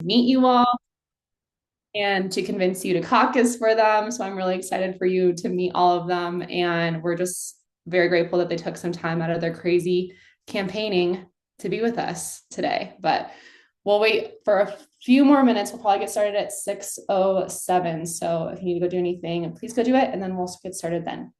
meet you all and to convince you to caucus for them. So I'm really excited for you to meet all of them. And we're just very grateful that they took some time out of their crazy campaigning to be with us today. But we'll wait for a few more minutes. We'll probably get started at 6:07. So if you need to go do anything, please go do it. And then we'll get started then.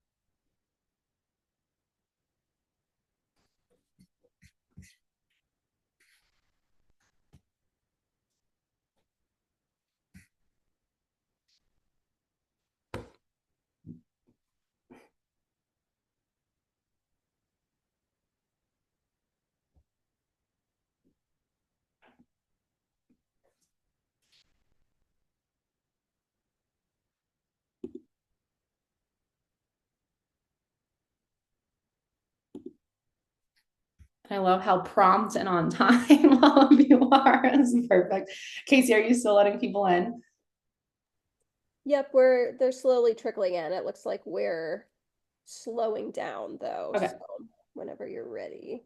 I love how prompt and on time all of you are. This is perfect. Casey, are you still letting people in? Yep, they're slowly trickling in. It looks like we're slowing down though, Okay. so whenever you're ready.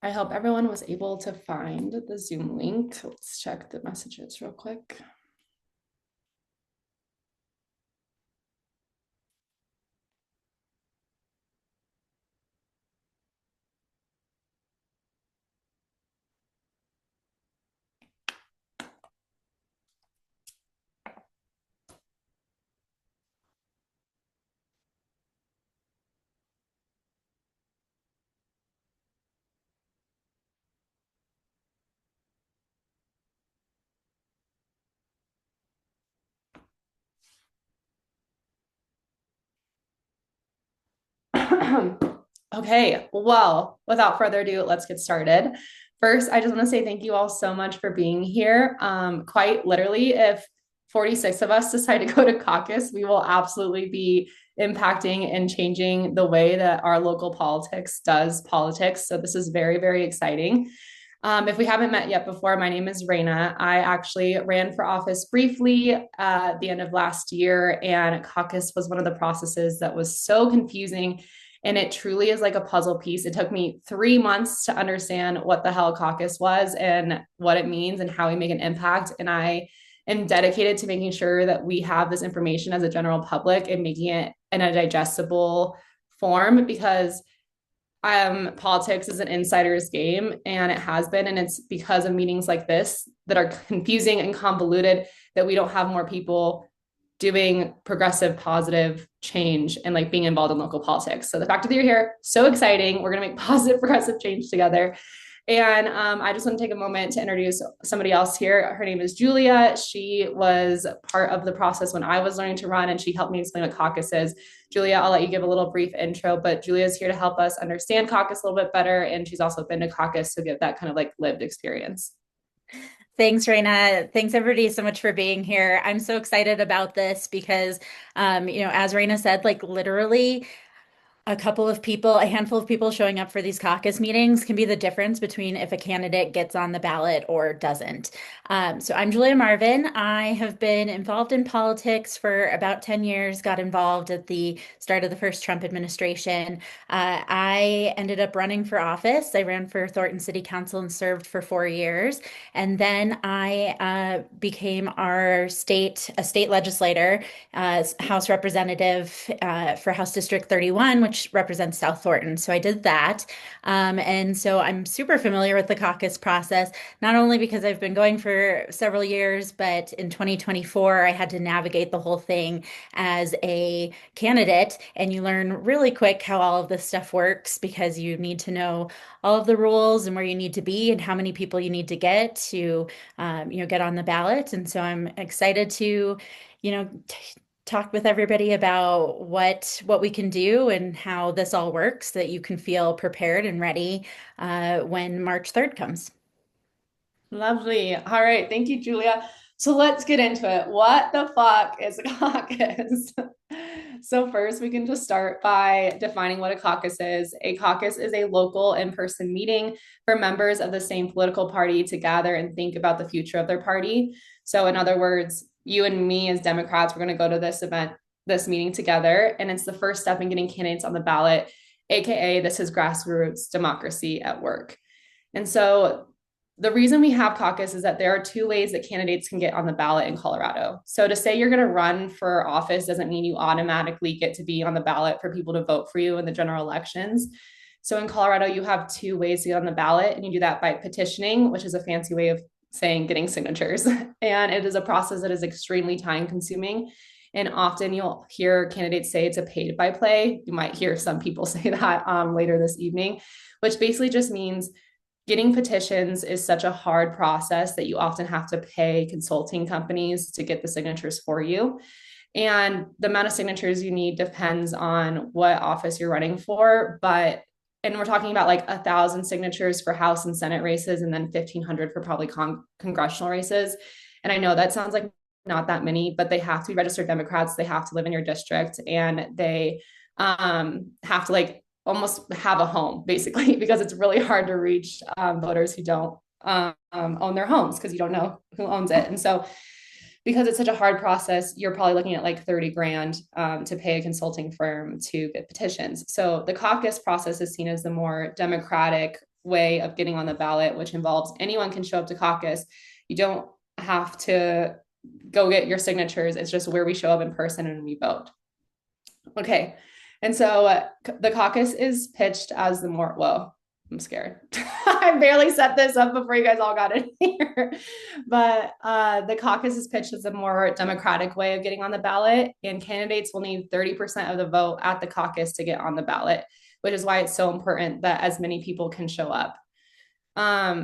I hope everyone was able to find the Zoom link. Let's check the messages real quick. Okay, well, without further ado, let's get started. First, I just want to say thank you all so much for being here. Quite literally, if 46 of us decide to go to caucus, we will absolutely be impacting and changing the way that our local politics does politics. So this is very, very exciting. If we haven't met yet before, my name is Raina. I actually ran for office briefly at the end of last year, and caucus was one of the processes that was so confusing. And it truly is like a puzzle piece. It took me 3 months to understand what the hell caucus was and what it means and how we make an impact. And I am dedicated to making sure that we have this information as a general public and making it in a digestible form because politics is an insider's game and it has been. And it's because of meetings like this that are confusing and convoluted that we don't have more people doing progressive, positive change and like being involved in local politics. So the fact that you're here, so exciting. We're going to make positive, progressive change together. And I just want to take a moment to introduce somebody else here. Her name is Julia. She was part of the process when I was learning to run, and she helped me explain what caucus is. Julia, I'll let you give a little brief intro, but Julia is here to help us understand caucus a little bit better. And she's also been to caucus to get that kind of like lived experience. Thanks, Raina. Thanks, everybody, so much for being here. I'm so excited about this because, as Raina said, like literally a handful of people showing up for these caucus meetings can be the difference between if a candidate gets on the ballot or doesn't. So I'm Julia Marvin. I have been involved in politics for about 10 years, got involved at the start of the first Trump administration. I ended up running for office. I ran for Thornton City Council and served for 4 years. And then I became a state legislator, House representative for House District 31, which which represents South Thornton. So I did that. And so I'm super familiar with the caucus process, not only because I've been going for several years, but in 2024, I had to navigate the whole thing as a candidate. And you learn really quick how all of this stuff works because you need to know all of the rules and where you need to be and how many people you need to get to, get on the ballot. And so I'm excited to, talk with everybody about what we can do and how this all works so that you can feel prepared and ready when March 3rd comes. Lovely. All right. Thank you, Julia. So let's get into it. What the fuck is a caucus? So first, we can just start by defining what a caucus is. A caucus is a local in-person meeting for members of the same political party to gather and think about the future of their party. So in other words, you and me as Democrats, we're going to go to this event, this meeting together, and it's the first step in getting candidates on the ballot, AKA this is grassroots democracy at work. And so the reason we have caucus is that there are two ways that candidates can get on the ballot in Colorado. So to say you're going to run for office doesn't mean you automatically get to be on the ballot for people to vote for you in the general elections. So in Colorado, you have two ways to get on the ballot, and you do that by petitioning, which is a fancy way of saying getting signatures. And it is a process that is extremely time consuming. And often you'll hear candidates say it's a paid by play. You might hear some people say that later this evening, which basically just means getting petitions is such a hard process that you often have to pay consulting companies to get the signatures for you. And the amount of signatures you need depends on what office you're running for. And we're talking about like 1,000 signatures for House and Senate races, and then 1,500 for probably congressional races. And I know that sounds like not that many, but they have to be registered Democrats. They have to live in your district, and they have to like almost have a home basically, because it's really hard to reach voters who don't own their homes because you don't know who owns it. And so because it's such a hard process, you're probably looking at like 30 grand to pay a consulting firm to get petitions. So the caucus process is seen as the more democratic way of getting on the ballot, which involves anyone can show up to caucus. You don't have to go get your signatures. It's just where we show up in person and we vote. Okay. And so the caucus is pitched as the more, whoa, I'm scared. I barely set this up before you guys all got in here. But the caucus is pitched as a more democratic way of getting on the ballot, and candidates will need 30% of the vote at the caucus to get on the ballot, which is why it's so important that as many people can show up.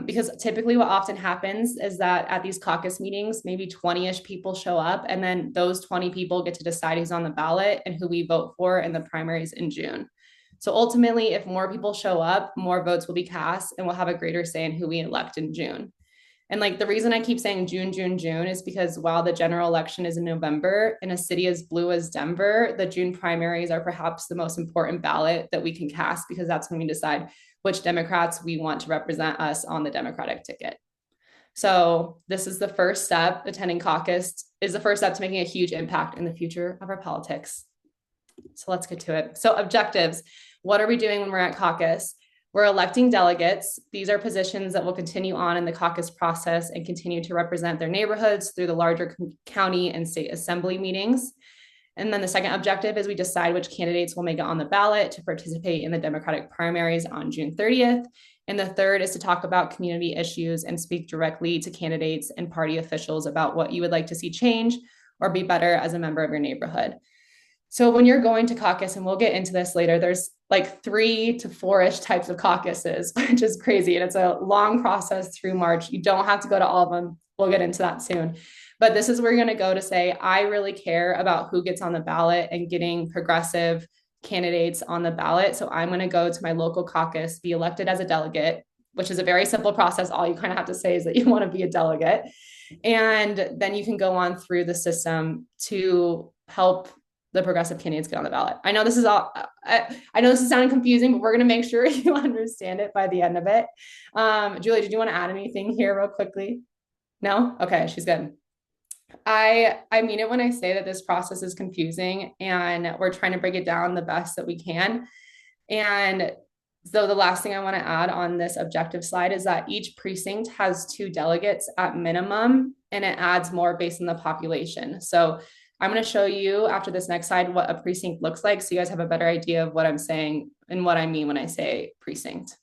Because typically what often happens is that at these caucus meetings, maybe 20-ish people show up, and then those 20 people get to decide who's on the ballot and who we vote for in the primaries in June. So ultimately, if more people show up, more votes will be cast, and we'll have a greater say in who we elect in June. And like the reason I keep saying June, June, June is because while the general election is in November, in a city as blue as Denver, the June primaries are perhaps the most important ballot that we can cast, because that's when we decide which Democrats we want to represent us on the Democratic ticket. So this is the first step. Attending caucus is the first step to making a huge impact in the future of our politics. So let's get to it. So objectives. What are we doing when we're at caucus? We're electing delegates. These are positions that will continue on in the caucus process and continue to represent their neighborhoods through the larger county and state assembly meetings. And then the second objective is we decide which candidates will make it on the ballot to participate in the Democratic primaries on June 30th. And the third is to talk about community issues and speak directly to candidates and party officials about what you would like to see change or be better as a member of your neighborhood. So when you're going to caucus, and we'll get into this later, there's like 3 to 4-ish types of caucuses, which is crazy. And it's a long process through March. You don't have to go to all of them. We'll get into that soon. But this is where you're going to go to say, I really care about who gets on the ballot and getting progressive candidates on the ballot. So I'm going to go to my local caucus, be elected as a delegate, which is a very simple process. All you kind of have to say is that you want to be a delegate. And then you can go on through the system to help the progressive candidates get on the ballot. I know this is all, I know this is sounding confusing, but we're going to make sure you understand it by the end of it. Julie, did you want to add anything here real quickly? No? Okay, she's good. I mean it when I say that this process is confusing, and we're trying to break it down the best that we can. And so the last thing I want to add on this objective slide is that each precinct has 2 delegates at minimum, and it adds more based on the population. So I'm going to show you after this next slide what a precinct looks like so you guys have a better idea of what I'm saying and what I mean when I say precinct.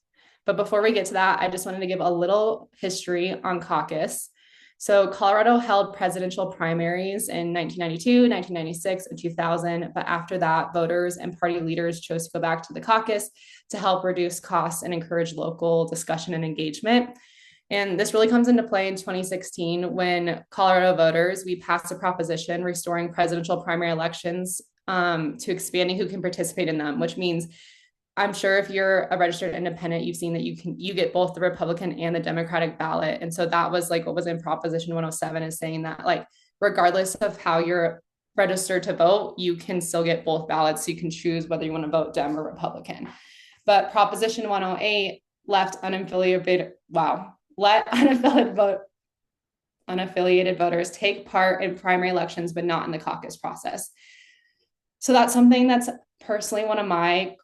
But before we get to that, I just wanted to give a little history on caucus. So Colorado held presidential primaries in 1992, 1996, and 2000. But after that, voters and party leaders chose to go back to the caucus to help reduce costs and encourage local discussion and engagement. And this really comes into play in 2016 when Colorado voters, we passed a proposition restoring presidential primary elections to expanding who can participate in them, which means I'm sure if you're a registered independent, you've seen that you get both the Republican and the Democratic ballot. And so that was like what was in Proposition 107 is saying that like, regardless of how you're registered to vote, you can still get both ballots. So you can choose whether you want to vote Dem or Republican. But Proposition 108 left unaffiliated, let unaffiliated voters take part in primary elections, but not in the caucus process. So that's something that's personally one of my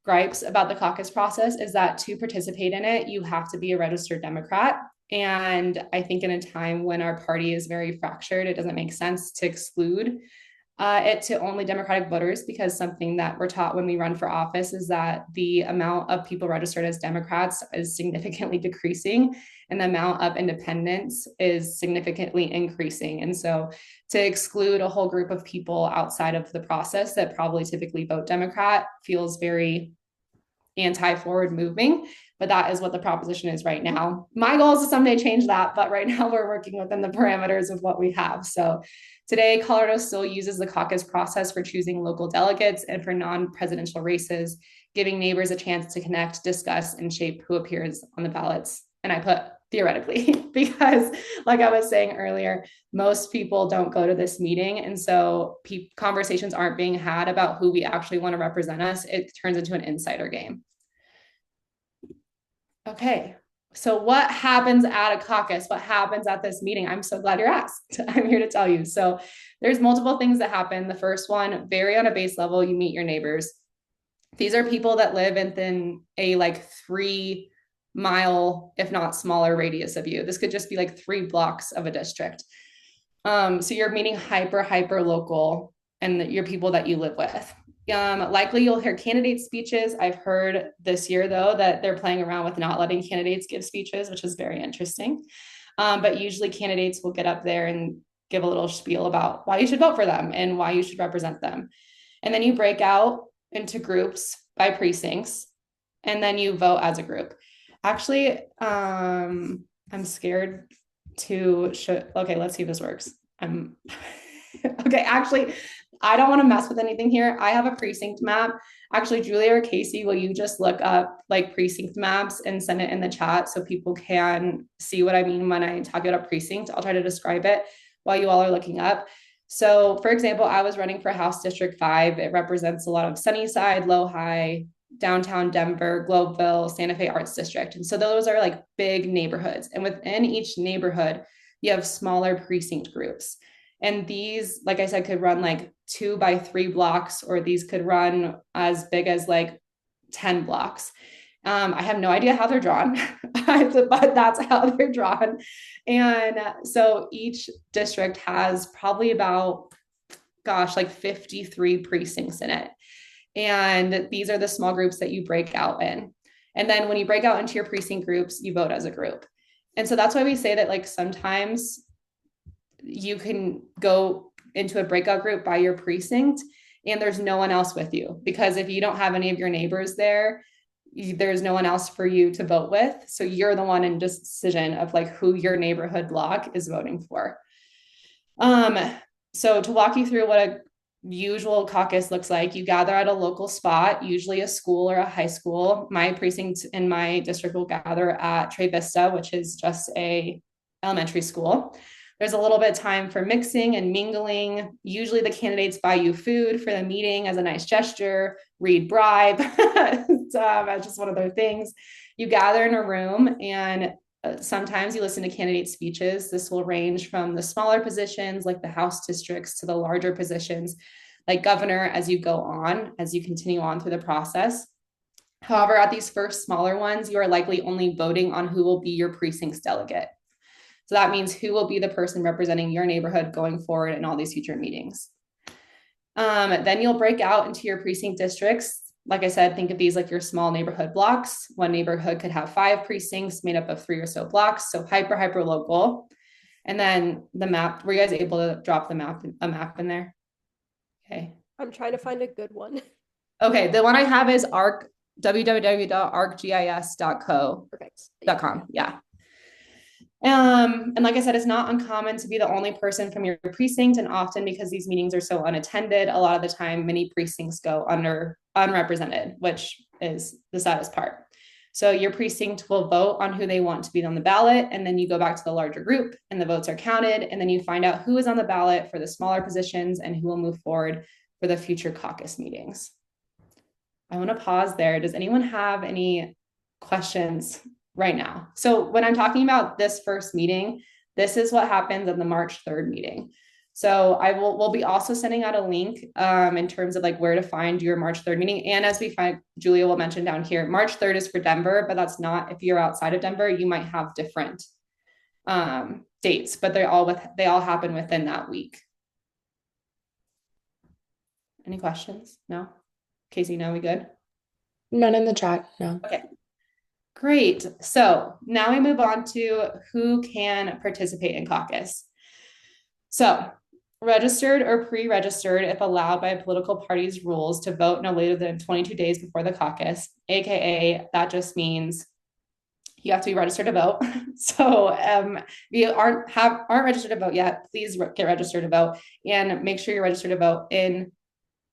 gripes about the caucus process is that to participate in it, you have to be a registered Democrat. And I think in a time when our party is very fractured, it doesn't make sense to exclude it to only Democratic voters, because something that we're taught when we run for office is that the amount of people registered as Democrats is significantly decreasing and the amount of independents is significantly increasing. And so to exclude a whole group of people outside of the process that probably typically vote Democrat feels very anti-forward moving, but that is what the proposition is right now. My goal is to someday change that, but right now we're working within the parameters of what we have. So today, Colorado still uses the caucus process for choosing local delegates and for non-presidential races, giving neighbors a chance to connect, discuss, and shape who appears on the ballots. And I put theoretically, because like I was saying earlier, most people don't go to this meeting. And so conversations aren't being had about who we actually want to represent us. It turns into an insider game. Okay, so what happens at a caucus? What happens at this meeting? I'm so glad you're asked. I'm here to tell you. So there's multiple things that happen. The first one, very on a base level, you meet your neighbors. These are people that live within a like 3-mile, if not smaller radius of you. This could just be like 3 blocks of a district. So you're meeting hyper local and your people that you live with. Likely you'll hear candidate speeches. I've heard this year, though, that they're playing around with not letting candidates give speeches, which is very interesting. But usually candidates will get up there and give a little spiel about why you should vote for them and why you should represent them. And then you break out into groups by precincts, and then you vote as a group. Actually, I'm scared to show. Okay, let's see if this works. Okay, actually, I don't want to mess with anything here. I have a precinct map. Actually, Julia or Casey, will you just look up like precinct maps and send it in the chat so people can see what I mean when I talk about a precinct? I'll try to describe it while you all are looking up. So for example, I was running for House District 5. It represents a lot of Sunnyside, Lehigh, downtown Denver, Globeville, Santa Fe Arts District. And so those are like big neighborhoods. And within each neighborhood, you have smaller precinct groups. And these, like I said, could run like 2 by 3 blocks, or these could run as big as like 10 blocks. I have no idea how they're drawn, but that's how they're drawn. And so each district has probably about, like 53 precincts in it. And these are the small groups that you break out in. And then when you break out into your precinct groups, you vote as a group. And so that's why we say that like sometimes you can go into a breakout group by your precinct and there's no one else with you, because if you don't have any of your neighbors there, there's no one else for you to vote with. So you're the one in decision of like who your neighborhood block is voting for. So to walk you through what a usual caucus looks like, you gather at a local spot, usually a school or a high school. My precinct in my district will gather at Tre Vista, which is just a elementary school. There's a little bit of time for mixing and mingling. Usually the candidates buy you food for the meeting as a nice gesture, read bribe. That's just one of their things. You gather in a room and sometimes you listen to candidate speeches. This will range from the smaller positions like the House districts to the larger positions like governor as you go on, as you continue on through the process. However, at these first smaller ones, you are likely only voting on who will be your precinct's delegate. So that means who will be the person representing your neighborhood going forward in all these future meetings. Then you'll break out into your precinct districts. Like I said, think of these like your small neighborhood blocks. One neighborhood could have 5 precincts made up of 3 or so blocks. So hyper local. And then the map, were you guys able to drop a map in there? Okay. I'm trying to find a good one. Okay. The one I have is arc, www.arcgis.co.com. Perfect. Yeah. And like I said, it's not uncommon to be the only person from your precinct. And often because these meetings are so unattended, a lot of the time many precincts go unrepresented, which is the saddest part. So your precinct will vote on who they want to be on the ballot. And then you go back to the larger group and the votes are counted. And then you find out who is on the ballot for the smaller positions and who will move forward for the future caucus meetings. I want to pause there. Does anyone have any questions right now? So when I'm talking about this first meeting, this is what happens at the March 3rd meeting. So we'll be also sending out a link in terms of like where to find your March 3rd meeting. And as we find, Julia will mention down here, March 3rd is for Denver, but that's not, if you're outside of Denver, you might have different dates, but they all happen within that week. Any questions? No? Casey, no, we good? None in the chat, no. Okay. Great. So now we move on to who can participate in caucus. So registered or pre-registered, if allowed by a political party's rules, to vote no later than 22 days before the caucus, aka that just means you have to be registered to vote. So if you aren't registered to vote yet, please get registered to vote and make sure you're registered to vote in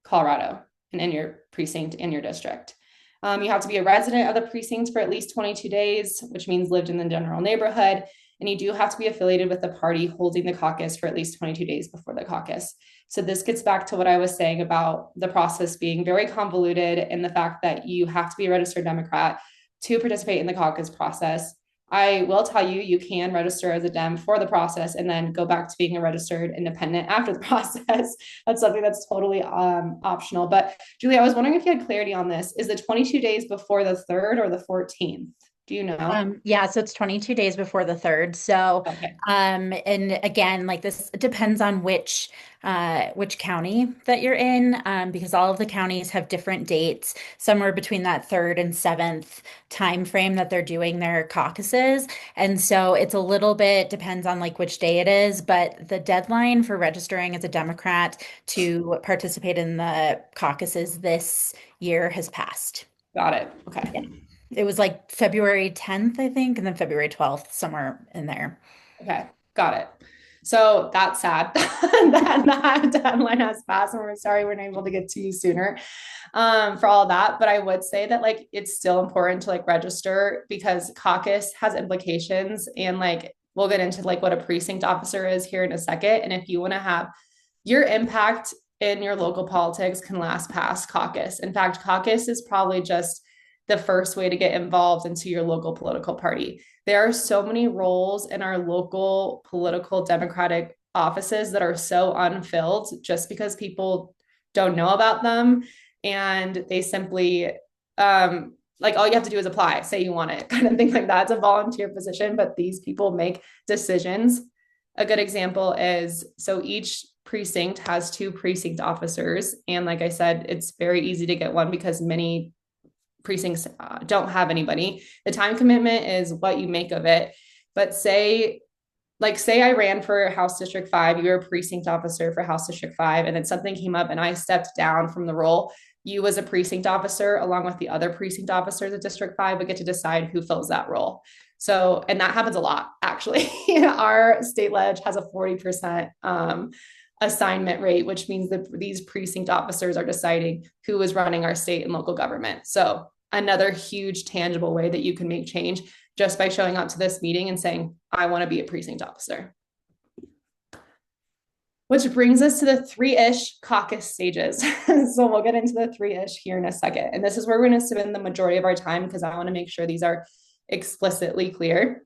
Colorado and in your precinct in your district. You have to be a resident of the precinct for at least 22 days, which means lived in the general neighborhood. And you do have to be affiliated with the party holding the caucus for at least 22 days before the caucus. So this gets back to what I was saying about the process being very convoluted and the fact that you have to be a registered Democrat to participate in the caucus process. I will tell you, you can register as a Dem for the process and then go back to being a registered independent after the process. That's something that's totally optional. But Julie, I was wondering if you had clarity on this. Is the 22 days before the 3rd or the 14th? Do you know? Yeah, so it's 22 days before the 3rd. So, Okay. and again, like this depends on which county that you're in, because all of the counties have different dates, somewhere between that 3rd and 7th time frame that they're doing their caucuses. And so it's a little bit depends on like which day it is, but the deadline for registering as a Democrat to participate in the caucuses this year has passed. Got it. Okay. Yeah. It was like February 10th, I think, and then February 12th, somewhere in there. Okay. Got it. So that's sad that deadline has passed, and we're sorry we're not able to get to you sooner for all of that. But I would say that like it's still important to like register because caucus has implications, and like we'll get into like what a precinct officer is here in a second. And if you want to have your impact in your local politics can last past caucus. In fact, caucus is probably just the first way to get involved into your local political party. There are so many roles in our local political democratic offices that are so unfilled just because people don't know about them. And they simply, like all you have to do is apply, say you want it, kind of thing like that. It's a volunteer position, but these people make decisions. A good example is, so each precinct has 2 precinct officers. And like I said, it's very easy to get one because many precincts don't have anybody. The time commitment is what you make of it. But say I ran for House District 5, you're a precinct officer for House District 5, and then something came up and I stepped down from the role. You as a precinct officer, along with the other precinct officers of District 5, would get to decide who fills that role. So, and that happens a lot, actually. Our state ledge has a 40% assignment rate, which means that these precinct officers are deciding who is running our state and local government. So another huge tangible way that you can make change just by showing up to this meeting and saying, I want to be a precinct officer. Which brings us to the 3-ish caucus stages. So we'll get into the 3-ish here in a second. And this is where we're going to spend the majority of our time because I want to make sure these are explicitly clear.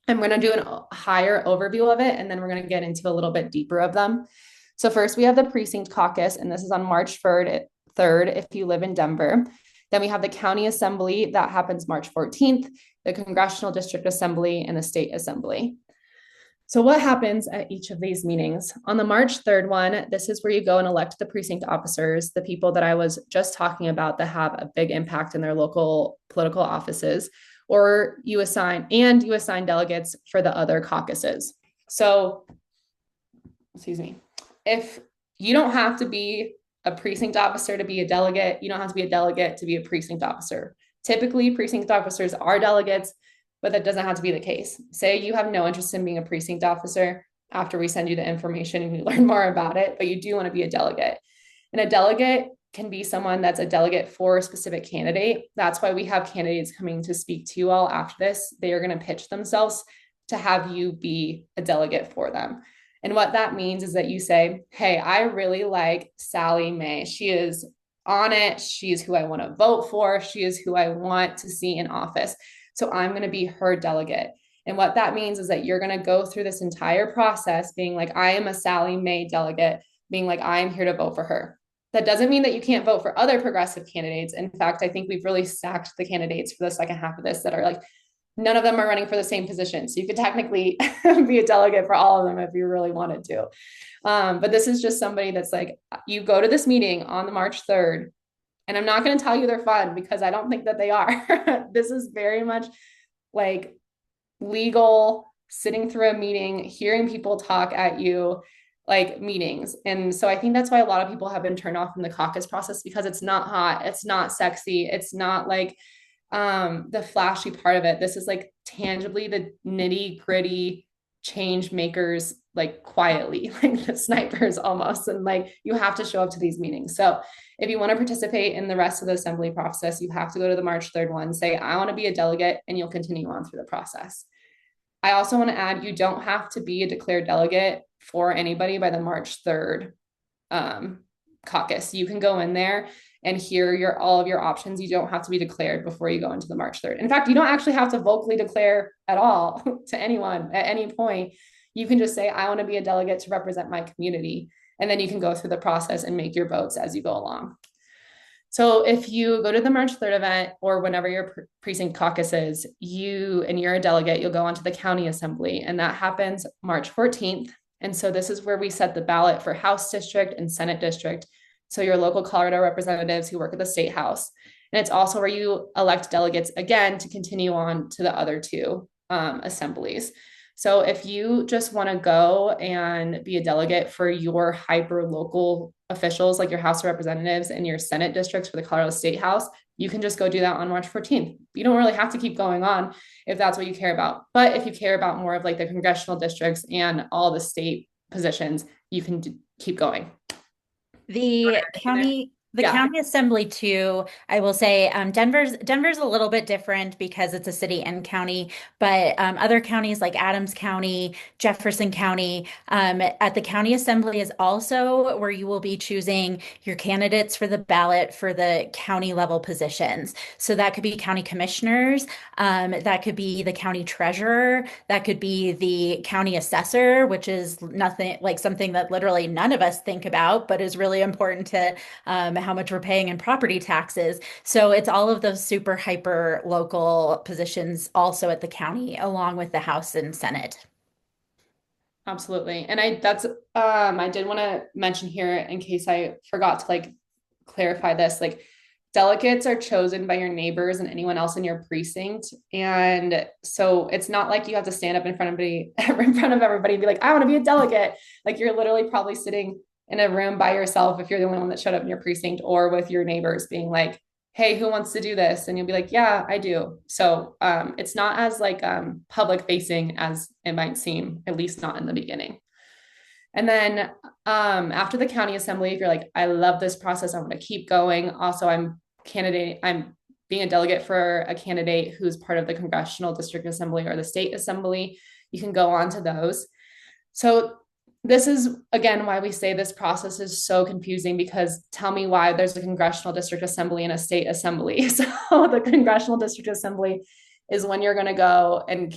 I'm going to do a higher overview of it, and then we're going to get into a little bit deeper of them. So first we have the precinct caucus, and this is on March 3rd if you live in Denver. Then we have the county assembly that happens March 14th, the congressional district assembly, and the state assembly. So what happens at each of these meetings? On the March 3rd one, this is where you go and elect the precinct officers, the people that I was just talking about that have a big impact in their local political offices, or you assign delegates for the other caucuses. So, excuse me, if you don't have to be a precinct officer to be a delegate, you don't have to be a delegate to be a precinct officer. Typically, precinct officers are delegates, but that doesn't have to be the case. Say you have no interest in being a precinct officer after we send you the information and you learn more about it, but you do want to be a delegate. And a delegate can be someone that's a delegate for a specific candidate. That's why we have candidates coming to speak to you all after this. They are going to pitch themselves to have you be a delegate for them. And what that means is that you say, hey, I really like Sally Mae. She is on it. She's who I want to vote for. She is who I want to see in office. So I'm going to be her delegate. And what that means is that you're going to go through this entire process being like, I am a Sally Mae delegate, being like, I am here to vote for her. That doesn't mean that you can't vote for other progressive candidates. In fact, I think we've really stacked the candidates for the second half of this that are like, none of them are running for the same position. So you could technically be a delegate for all of them if you really wanted to. But this is just somebody that's like, you go to this meeting on the March 3rd, and I'm not going to tell you they're fun because I don't think that they are. This is very much like legal, sitting through a meeting, hearing people talk at you, like meetings. And so I think that's why a lot of people have been turned off from the caucus process, because it's not hot, it's not sexy, it's not like the flashy part of it. This is like tangibly the nitty gritty change makers, like quietly, like the snipers almost. And like you have to show up to these meetings. So if you want to participate in the rest of the assembly process, you have to go to the March 3rd one, say, I want to be a delegate, and you'll continue on through the process. I also want to add, you don't have to be a declared delegate for anybody by the March 3rd caucus. You can go in there and hear all of your options. You don't have to be declared before you go into the March 3rd. In fact, you don't actually have to vocally declare at all to anyone at any point. You can just say, I want to be a delegate to represent my community. And then you can go through the process and make your votes as you go along. So if you go to the March 3rd event, or whenever your precinct caucus is, and you're a delegate, you'll go onto the county assembly, and that happens March 14th. And so this is where we set the ballot for House district and Senate district. So your local Colorado representatives who work at the state house. And it's also where you elect delegates again to continue on to the other two assemblies. So if you just want to go and be a delegate for your hyper local officials, like your House of Representatives and your Senate districts for the Colorado State House, you can just go do that on March 14th. You don't really have to keep going on if that's what you care about. But if you care about more of like the congressional districts and all the state positions, you can keep going. The county assembly too, I will say, Denver's a little bit different because it's a city and county, but other counties like Adams County, Jefferson County, at the county assembly is also where you will be choosing your candidates for the ballot for the county level positions. So that could be county commissioners, that could be the county treasurer, that could be the county assessor, which is nothing like something that literally none of us think about, but is really important to how much we're paying in property taxes. So it's all of those super hyper local positions also at the county, along with the House and Senate. Absolutely. And I did want to mention here, in case I forgot to like clarify this, like delegates are chosen by your neighbors and anyone else in your precinct. And so it's not like you have to stand up in front of everybody and be like, I want to be a delegate. Like you're literally probably sitting in a room by yourself if you're the only one that showed up in your precinct, or with your neighbors being like, hey, who wants to do this? And you'll be like, yeah, I do. So it's not as like public facing as it might seem, at least not in the beginning. And then after the county assembly, if you're like, I love this process, I want to keep going. Also, I'm being a delegate for a candidate who's part of the congressional district assembly or the state assembly. You can go on to those. So this is, again, why we say this process is so confusing, because tell me why there's a congressional district assembly and a state assembly. So the congressional district assembly is when you're going to go and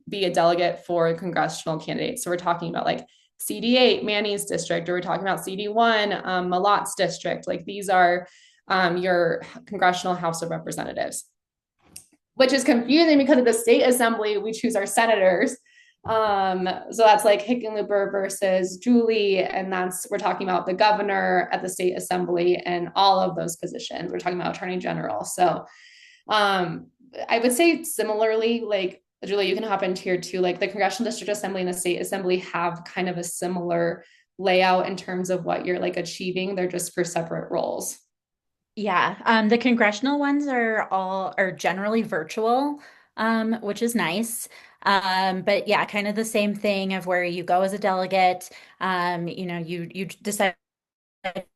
be a delegate for a congressional candidate. So we're talking about like CD8, Manny's district, or we're talking about CD1, Malot's district. Like these are your congressional House of Representatives, which is confusing because of the state assembly, we choose our senators. So that's like Hickenlooper versus Julie, and we're talking about the governor at the state assembly and all of those positions. We're talking about attorney general. So um, I would say similarly, like Julie, you can hop into here too. Like the congressional district assembly and the state assembly have kind of a similar layout in terms of what you're like achieving. They're just for separate roles. Yeah, the congressional ones are generally virtual, which is nice. But yeah, kind of the same thing of where you go as a delegate. You decide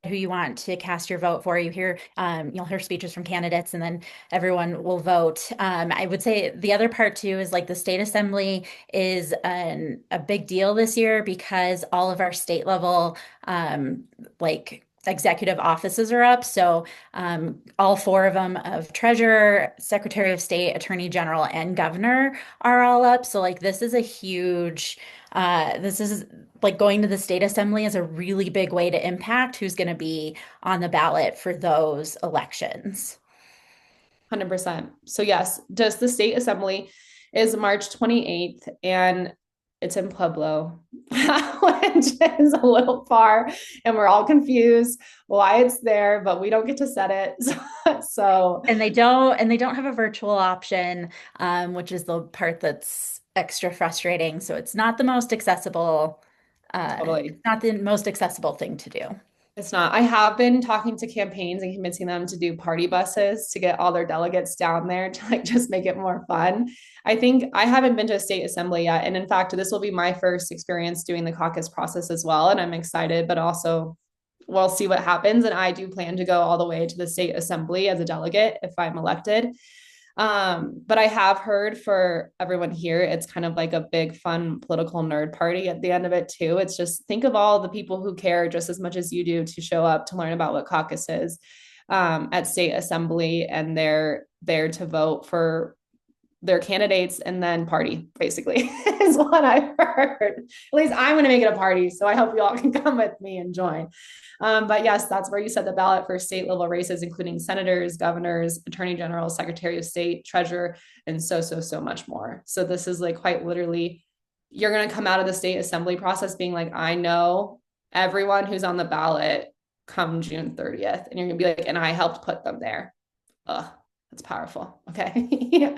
who you want to cast your vote for. You'll hear speeches from candidates, and then everyone will vote. I would say the other part too is like the state assembly is a big deal this year because all of our state level like executive offices are up. So all four of them of treasurer, secretary of state, attorney general, and governor are all up. So like this is like going to the state assembly is a really big way to impact who's going to be on the ballot for those elections. 100%. So yes, just the state assembly is March 28th and it's in Pueblo, which is a little far and we're all confused why it's there, but we don't get to set it. So And they don't have a virtual option, which is the part that's extra frustrating. So totally. it's not the most accessible thing to do. It's not. I have been talking to campaigns and convincing them to do party buses to get all their delegates down there to like just make it more fun. I think I haven't been to a state assembly yet. And in fact, this will be my first experience doing the caucus process as well. And I'm excited, but also we'll see what happens. And I do plan to go all the way to the state assembly as a delegate if I'm elected. But I have heard for everyone here, it's kind of like a big, fun political nerd party at the end of it, too. It's just think of all the people who care just as much as you do to show up to learn about what caucus is at state assembly, and they're there to vote for their candidates and then party, basically, is what I've heard. At least I'm going to make it a party. So I hope you all can come with me and join. But yes, that's where you set the ballot for state level races, including senators, governors, attorney general, secretary of state, treasurer, and so much more. So this is like quite literally, you're going to come out of the state assembly process being like, I know everyone who's on the ballot come June 30th. And you're going to be like, and I helped put them there. Ugh. That's powerful. Okay. Yeah.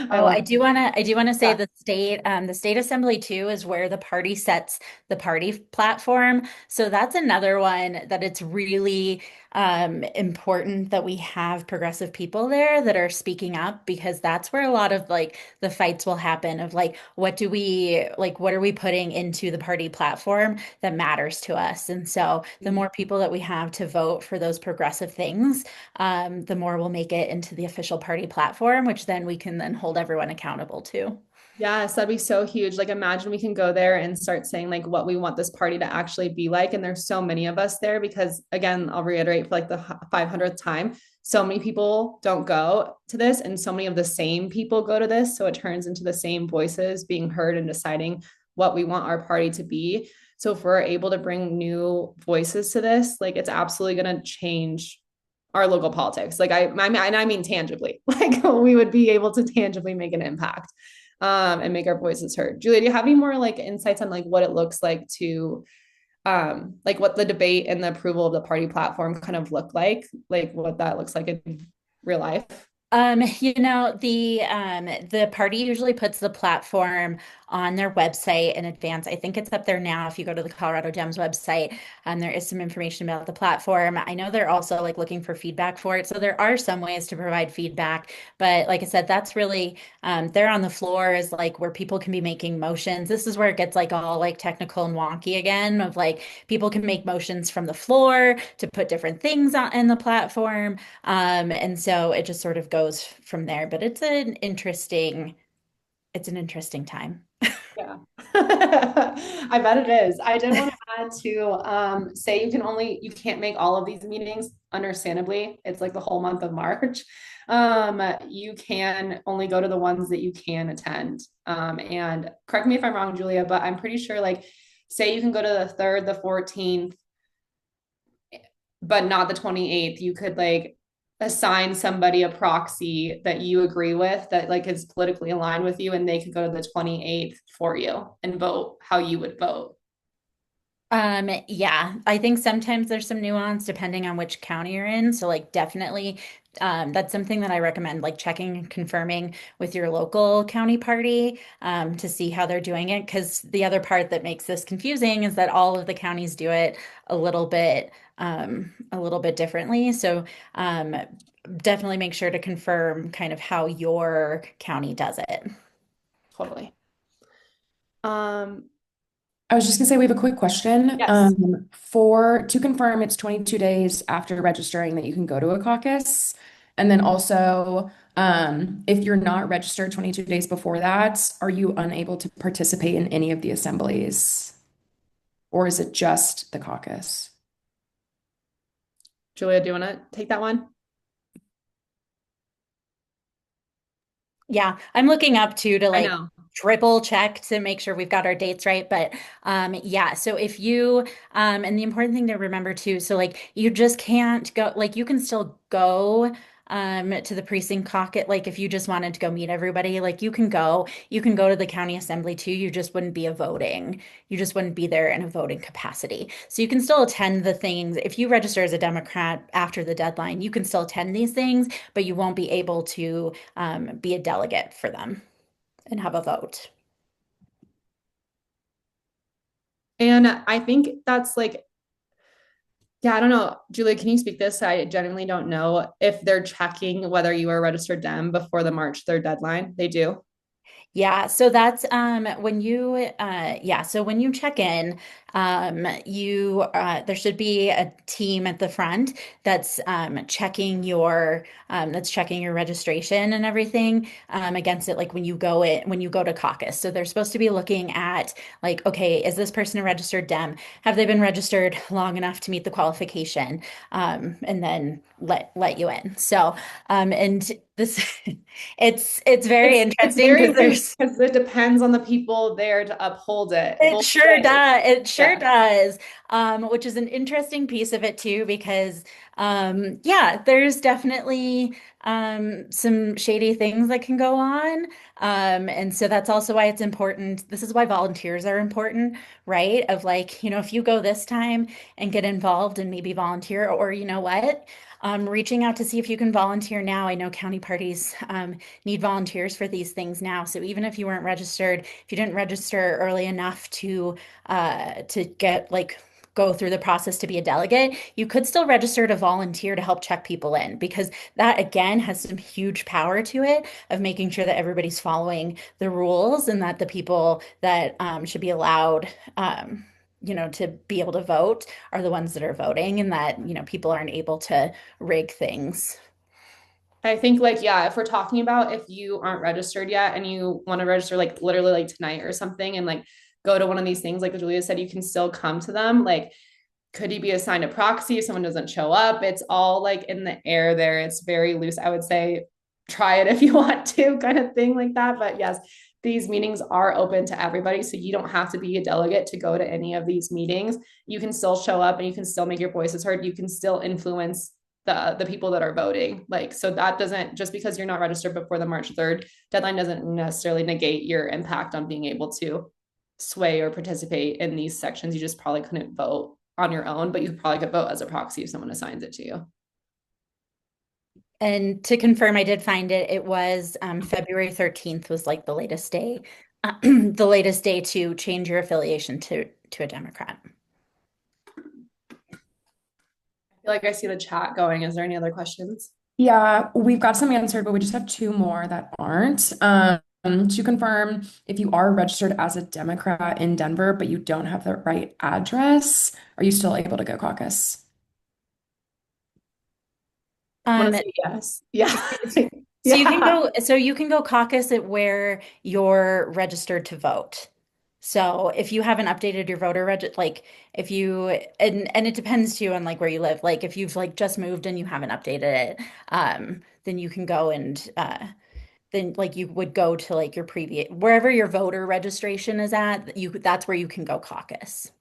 Oh, I do want to say Yeah. the state assembly too is where the party sets the party platform. So that's another one that it's really important that we have progressive people there that are speaking up because that's where a lot of like the fights will happen of like what are we putting into the party platform that matters to us. And so the more people that we have to vote for those progressive things, the more we'll make it into the official party platform, which then we can then hold everyone accountable to. Yes, that'd be so huge. Like, imagine we can go there and start saying like what we want this party to actually be like. And there's so many of us there because, again, I'll reiterate for like the 500th time, so many people don't go to this, and so many of the same people go to this. So it turns into the same voices being heard and deciding what we want our party to be. So if we're able to bring new voices to this, like it's absolutely going to change our local politics. Like I mean tangibly, like we would be able to tangibly make an impact and make our voices heard. Julia, do you have any more like insights on like what it looks like to like what the debate and the approval of the party platform kind of like what that looks like in real life? The party usually puts the platform on their website in advance. I think it's up there now. If you go to the Colorado Dems website, there is some information about the platform. I know they're also like looking for feedback for it. So there are some ways to provide feedback, but like I said, that's really they're on the floor is like where people can be making motions. This is where it gets like all like technical and wonky again of like people can make motions from the floor to put different things on in the platform. And so it just sort of goes from there, but it's an interesting time. Yeah. I bet it is. I did want to add to say you can't make all of these meetings, understandably. It's like the whole month of March. You can only go to the ones that you can attend. And correct me if I'm wrong, Julia, but I'm pretty sure like say you can go to the 3rd, the 14th, but not the 28th. You could like assign somebody a proxy that you agree with that like is politically aligned with you, and they could go to the 28th for you and vote how you would vote. Yeah, I think sometimes there's some nuance depending on which county you're in. So like definitely that's something that I recommend, like checking and confirming with your local county party to see how they're doing it. Because the other part that makes this confusing is that all of the counties do it a little bit differently. So um, definitely make sure to confirm kind of how your county does it. Totally. Um, I was just gonna say we have a quick question. yes. For to confirm, it's 22 days after registering that you can go to a caucus. And then also, if you're not registered 22 days before that, are you unable to participate in any of the assemblies? Or is it just the caucus? Julia, do you want to take that one? Yeah, I'm looking up too to I like know. triple check to make sure we've got our dates right. But yeah, so if you and the important thing to remember too, so like you just can't go, like you can still go to the precinct caucus, like if you just wanted to go meet everybody, like you can go to the county assembly too. You just wouldn't be you just wouldn't be there in a voting capacity. So you can still attend the things. If you register as a Democrat after the deadline, you can still attend these things, but you won't be able to be a delegate for them and have a vote. And I think that's like, yeah, I don't know. Julia, can you speak this? I genuinely don't know if they're checking whether you are a registered Dem before the March 3rd deadline. They do. Yeah, so that's when you yeah, so when you check in, you there should be a team at the front that's checking your registration and everything against it like when you go to caucus. So they're supposed to be looking at like, okay, is this person a registered Dem? Have they been registered long enough to meet the qualification? And then let you in. So and this it's very It's interesting very because loose there's because it depends on the people there to uphold it it both sure ways. does. It sure Yeah. does. Which is an interesting piece of it too, because yeah, there's definitely some shady things that can go on. And so that's also why it's important. This is why volunteers are important, right? Of like, if you go this time and get involved and maybe volunteer, or you know what? Reaching out to see if you can volunteer now. I know county parties need volunteers for these things now. So even if you weren't registered, if you didn't register early enough to get like go through the process to be a delegate, you could still register to volunteer to help check people in because that again has some huge power to it of making sure that everybody's following the rules and that the people that should be allowed to be able to vote are the ones that are voting and that people aren't able to rig things. I think like, yeah, if we're talking about if you aren't registered yet and you want to register like literally like tonight or something and like go to one of these things, like Julia said, you can still come to them. Like, could you be assigned a proxy if someone doesn't show up? It's all like in the air there. It's very loose. I would say try it if you want to, kind of thing like that. But yes, these meetings are open to everybody. So you don't have to be a delegate to go to any of these meetings. You can still show up and you can still make your voices heard. You can still influence the people that are voting. Like, so that doesn't, just because you're not registered before the March 3rd deadline doesn't necessarily negate your impact on being able to sway or participate in these sections. You just probably couldn't vote on your own, but you probably could vote as a proxy if someone assigns it to you. And to confirm, I did find it. It was February 13th was like the latest day, the latest day to change your affiliation to a Democrat. I feel like I see the chat going. Is there any other questions? Yeah, we've got some answered, but we just have two more that aren't. To confirm, if you are registered as a Democrat in Denver, but you don't have the right address, are you still able to go caucus? I want Um, to say yes. Yeah. so Yeah. you can go caucus at where you're registered to vote. So if you haven't updated your voter like if you and it depends too on like where you live. Like if you've like just moved and you haven't updated it, then you can go and then like you would go to like your previous wherever your voter registration is at, that's where you can go caucus.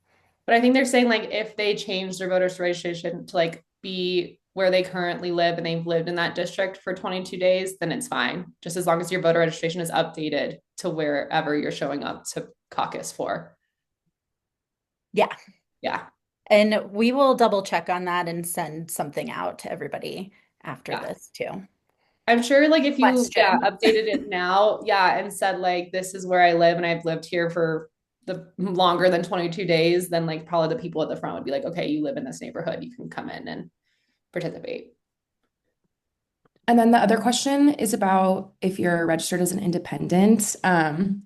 But I think they're saying like if they change their voters registration to like be where they currently live and they've lived in that district for 22 days, then it's fine. Just as long as your voter registration is updated to wherever you're showing up to caucus for. Yeah. Yeah. And we will double check on that and send something out to everybody after this too. I'm sure like if you Question. updated it now, and said like this is where I live and I've lived here for the longer than 22 days, then like probably the people at the front would be like, okay, you live in this neighborhood, you can come in and participate. And then the other question is about if you're registered as an independent,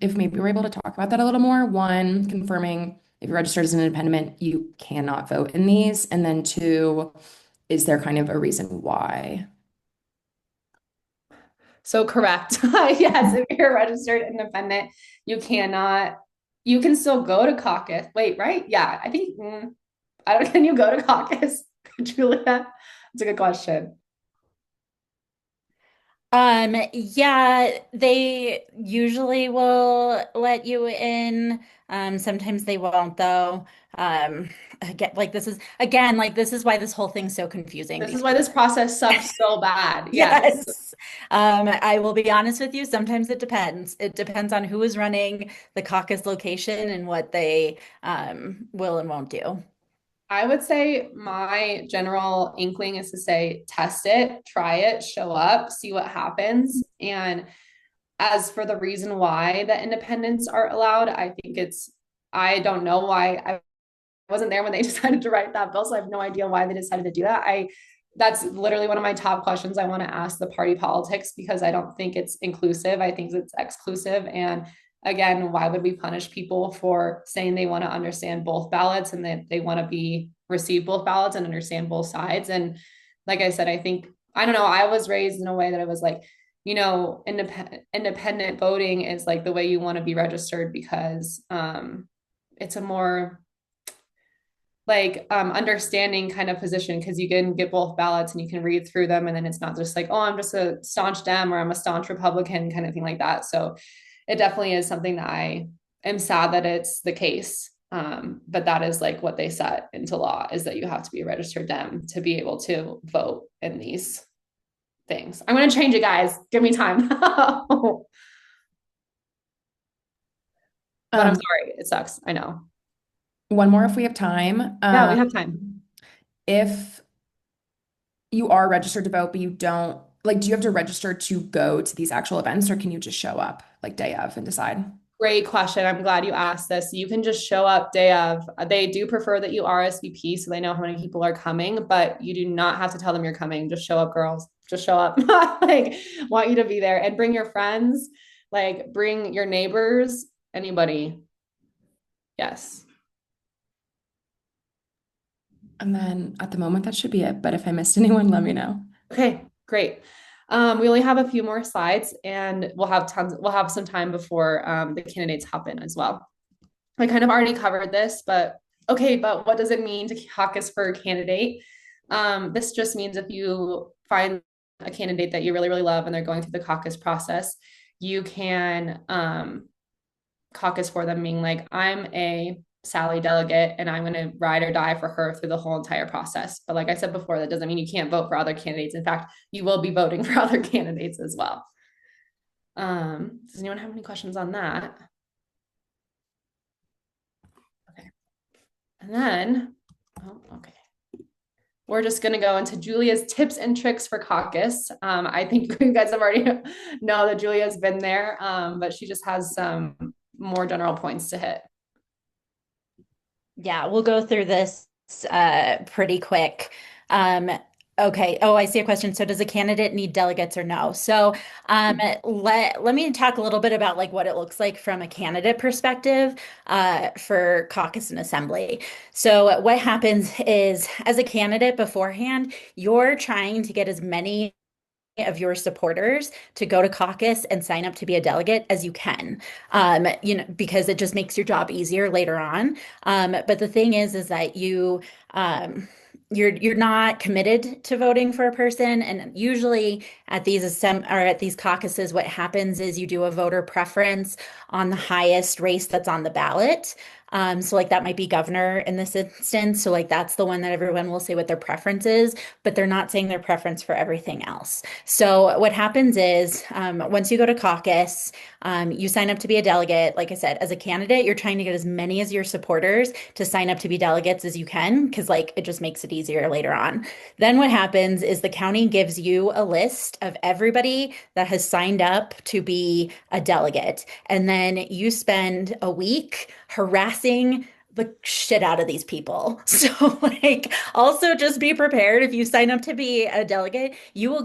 if maybe we're able to talk about that a little more. One, confirming if you're registered as an independent, you cannot vote in these. And then two, is there kind of a reason why? So correct. Yes, if you're a registered independent, you cannot, you can still go to caucus. Wait, right? Yeah, I think, I don't, can you go to caucus, Julia? That's a good question. Yeah, they usually will let you in. Sometimes they won't though. Again, this is why this whole thing's so confusing. This is why this process sucks so bad. Yes. Yes. I will be honest with you, sometimes it depends. It depends on who is running the caucus location and what they will and won't do. I would say my general inkling is to say, test it, try it, show up, see what happens. And as for the reason why the independents are allowed, I don't know why. I wasn't there when they decided to write that bill, so I have no idea why they decided to do that. That's literally one of my top questions I want to ask the party politics, because I don't think it's inclusive. I think it's exclusive. And again, why would we punish people for saying they want to understand both ballots and that they want to receive both ballots and understand both sides? And like I said, I don't know, I was raised in a way that I was like, independent voting is like the way you want to be registered, because it's a more like understanding kind of position, because you can get both ballots and you can read through them, and then it's not just like, oh, I'm just a staunch Dem or I'm a staunch Republican kind of thing like that. So it definitely is something that I am sad that it's the case. But that is like what they set into law, is that you have to be a registered Dem to be able to vote in these things. I'm going to change it, guys. Give me time. But I'm sorry. It sucks. I know. One more if we have time. Yeah, we have time. If you are registered to vote, but you don't, like, do you have to register to go to these actual events, or can you just show up like day of and decide? Great question. I'm glad you asked this. You can just show up day of. They do prefer that you RSVP so they know how many people are coming, but you do not have to tell them you're coming. Just show up, girls. Just show up. Like, want you to be there, and bring your friends, like bring your neighbors, anybody. Yes. And then at the moment, that should be it. But if I missed anyone, let me know. Okay, great. We only have a few more slides, and we'll have some time before the candidates hop in as well. I kind of already covered this, but okay, but what does it mean to caucus for a candidate? This just means if you find a candidate that you really, really love and they're going through the caucus process, you can caucus for them, being like, I'm a Sally delegate and I'm going to ride or die for her through the whole entire process. But like I said before, that doesn't mean you can't vote for other candidates. In fact, you will be voting for other candidates as well. Does anyone have any questions on that? Okay. And then, okay. We're just going to go into Julia's tips and tricks for caucus. I think you guys have already know that Julia's been there, but she just has some more general points to hit. Yeah, we'll go through this pretty quick. Okay. Oh, I see a question. So does a candidate need delegates or no? So let me talk a little bit about like what it looks like from a candidate perspective for caucus and assembly. So what happens is, as a candidate beforehand, you're trying to get as many of your supporters to go to caucus and sign up to be a delegate as you can, because it just makes your job easier later on. But the thing is that you're not committed to voting for a person, and usually at these caucuses, what happens is you do a voter preference on the highest race that's on the ballot. So like that might be governor in this instance. So like that's the one that everyone will say what their preference is, but they're not saying their preference for everything else. So what happens is once you go to caucus, you sign up to be a delegate. Like I said, as a candidate, you're trying to get as many as your supporters to sign up to be delegates as you can, because like it just makes it easier later on. Then what happens is the county gives you a list of everybody that has signed up to be a delegate. And then you spend a week harassing the shit out of these people. So like also just be prepared if you sign up to be a delegate, you will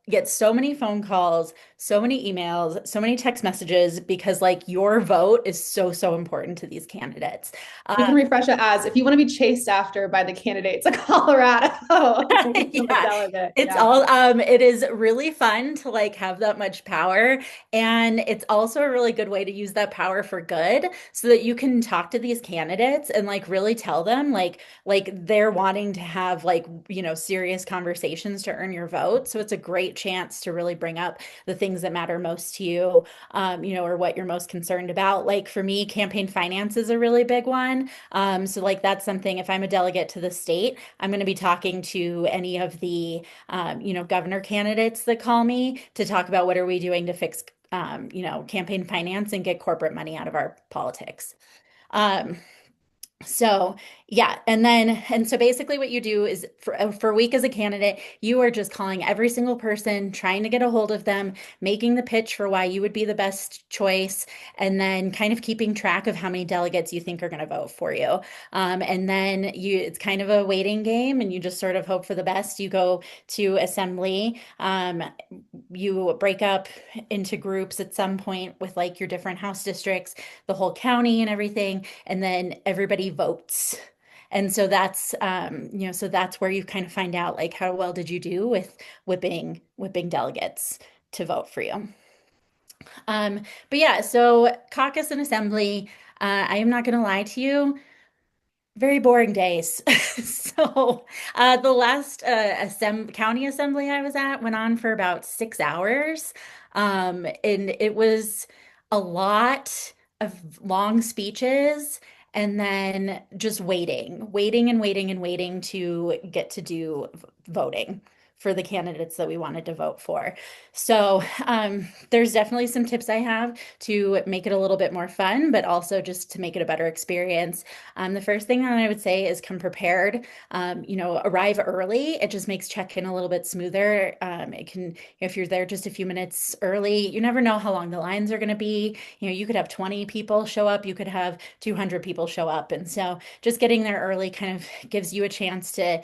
get so many phone calls, so many emails, so many text messages because like your vote is so important to these candidates. We Uh, can refresh it as if you want to be chased after by the candidates of Colorado, become a yeah, delegate. it's Yeah. all it is really fun to like have that much power, and it's also a really good way to use that power for good so that you can talk to these candidates and like really tell them like they're wanting to have like serious conversations to earn your vote. So it's a great chance to really bring up the things that matter most to you, or what you're most concerned about. Like for me, campaign finance is a really big one. So like that's something, if I'm a delegate to the state, I'm going to be talking to any of the, governor candidates that call me to talk about what are we doing to fix, campaign finance and get corporate money out of our politics. Um, so yeah, and so basically what you do is for a week as a candidate, you are just calling every single person, trying to get a hold of them, making the pitch for why you would be the best choice, and then kind of keeping track of how many delegates you think are going to vote for you. And then it's kind of a waiting game, and you just sort of hope for the best. You go to assembly, you break up into groups at some point with like your different house districts, the whole county and everything, and then everybody votes. And so so that's where you kind of find out like how well did you do with whipping delegates to vote for you. But yeah, so caucus and assembly, I am not going to lie to you, very boring days. So, the last county assembly I was at went on for about 6 hours. And it was a lot of long speeches and then just waiting and waiting and waiting to get to do voting for the candidates that we wanted to vote for. So, there's definitely some tips I have to make it a little bit more fun, but also just to make it a better experience. The first thing that I would say is come prepared. Arrive early. It just makes check-in a little bit smoother. It can, if you're there just a few minutes early, you never know how long the lines are going to be. You could have 20 people show up, you could have 200 people show up. And so just getting there early kind of gives you a chance to,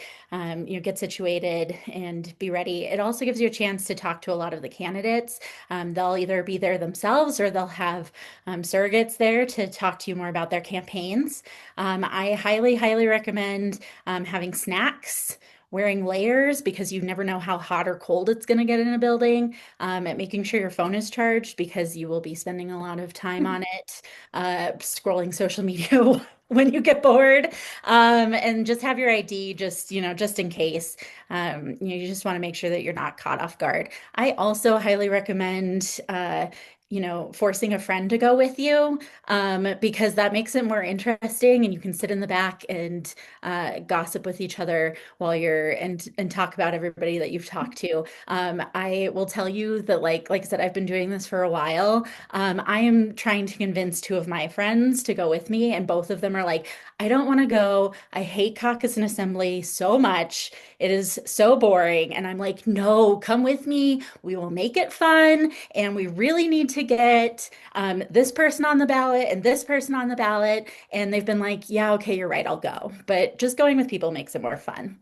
get situated and be ready. It also gives you a chance to talk to a lot of the candidates. They'll either be there themselves or they'll have surrogates there to talk to you more about their campaigns. I highly recommend having snacks, wearing layers because you never know how hot or cold it's going to get in a building, and making sure your phone is charged because you will be spending a lot of time on it, scrolling social media when you get bored, and just have your ID just in case. You just want to make sure that you're not caught off guard. I also highly recommend forcing a friend to go with you, because that makes it more interesting and you can sit in the back and gossip with each other while and talk about everybody that you've talked to. I will tell you that like I said, I've been doing this for a while. I am trying to convince two of my friends to go with me, and both of them are like, I don't want to go. I hate caucus and assembly so much. It is so boring. And I'm like, no, come with me. We will make it fun. And we really need to get this person on the ballot and this person on the ballot. And they've been like, yeah, okay, you're right, I'll go. But just going with people makes it more fun.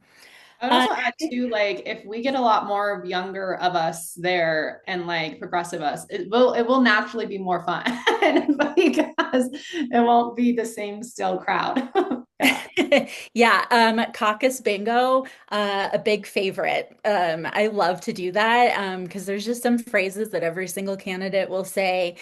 I would Uh, also add too, like if we get a lot more younger of us there and like progressive us, it will naturally be more fun because it won't be the same still crowd. Yeah. yeah, caucus bingo, a big favorite. I love to do that because there's just some phrases that every single candidate will say,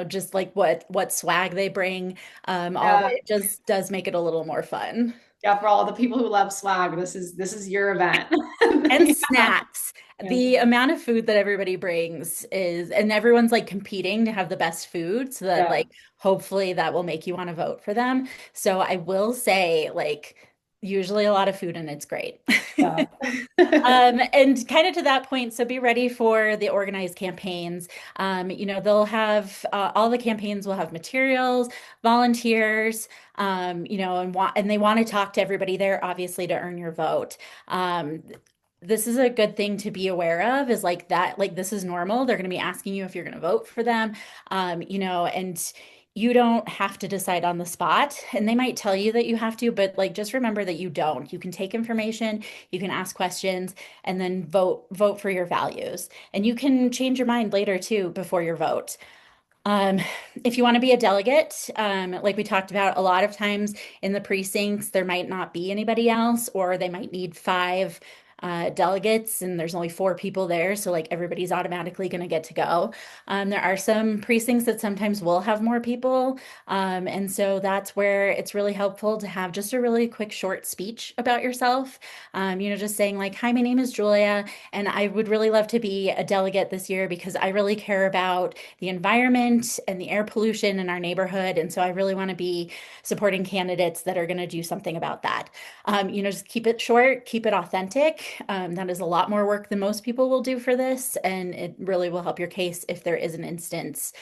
just like what swag they bring. All Yeah. that just does make it a little more fun. Yeah, for all the people who love swag, this is your event. And Yeah. snacks. Yeah. The amount of food that everybody brings is, and everyone's like competing to have the best food so that Yeah. like hopefully that will make you want to vote for them. So I will say like usually a lot of food and it's great. Yeah. And kind of to that point, so be ready for the organized campaigns. They'll have all the campaigns will have materials, volunteers, and they want to talk to everybody there, obviously, to earn your vote. Um, this is a good thing to be aware of is like that, like this is normal. They're going to be asking you if you're going to vote for them, and you don't have to decide on the spot. And they might tell you that you have to, but like just remember that you don't. You can take information, you can ask questions, and then vote for your values. And you can change your mind later too before your vote. Um, if you want to be a delegate, like we talked about, a lot of times in the precincts, there might not be anybody else, or they might need five delegates, and there's only four people there. So, like, everybody's automatically going to get to go. There are some precincts that sometimes will have more people. And so that's where it's really helpful to have just a really quick, short speech about yourself. Just saying, like, hi, my name is Julia, and I would really love to be a delegate this year because I really care about the environment and the air pollution in our neighborhood. And so I really want to be supporting candidates that are going to do something about that. Just keep it short, keep it authentic. That is a lot more work than most people will do for this. And it really will help your case if there is an instance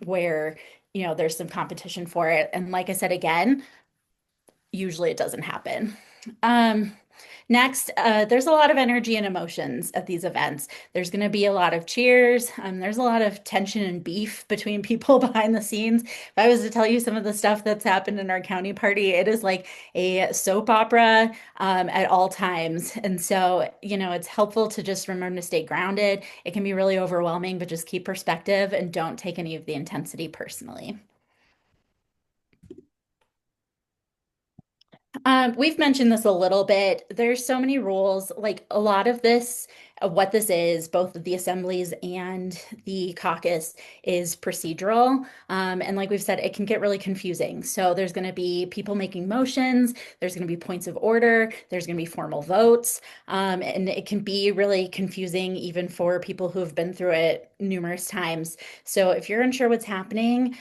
where, there's some competition for it. And like I said, again, usually it doesn't happen. Um, Next, there's a lot of energy and emotions at these events. There's going to be a lot of cheers. There's a lot of tension and beef between people behind the scenes. If I was to tell you some of the stuff that's happened in our county party, it is like a soap opera at all times. And so, it's helpful to just remember to stay grounded. It can be really overwhelming, but just keep perspective and don't take any of the intensity personally. We've mentioned this a little bit. There's so many rules. Like a lot of this, what this is, both the assemblies and the caucus is procedural. And like we've said, it can get really confusing. So there's going to be people making motions, there's going to be points of order, there's going to be formal votes. And it can be really confusing even for people who have been through it numerous times. So if you're unsure what's happening,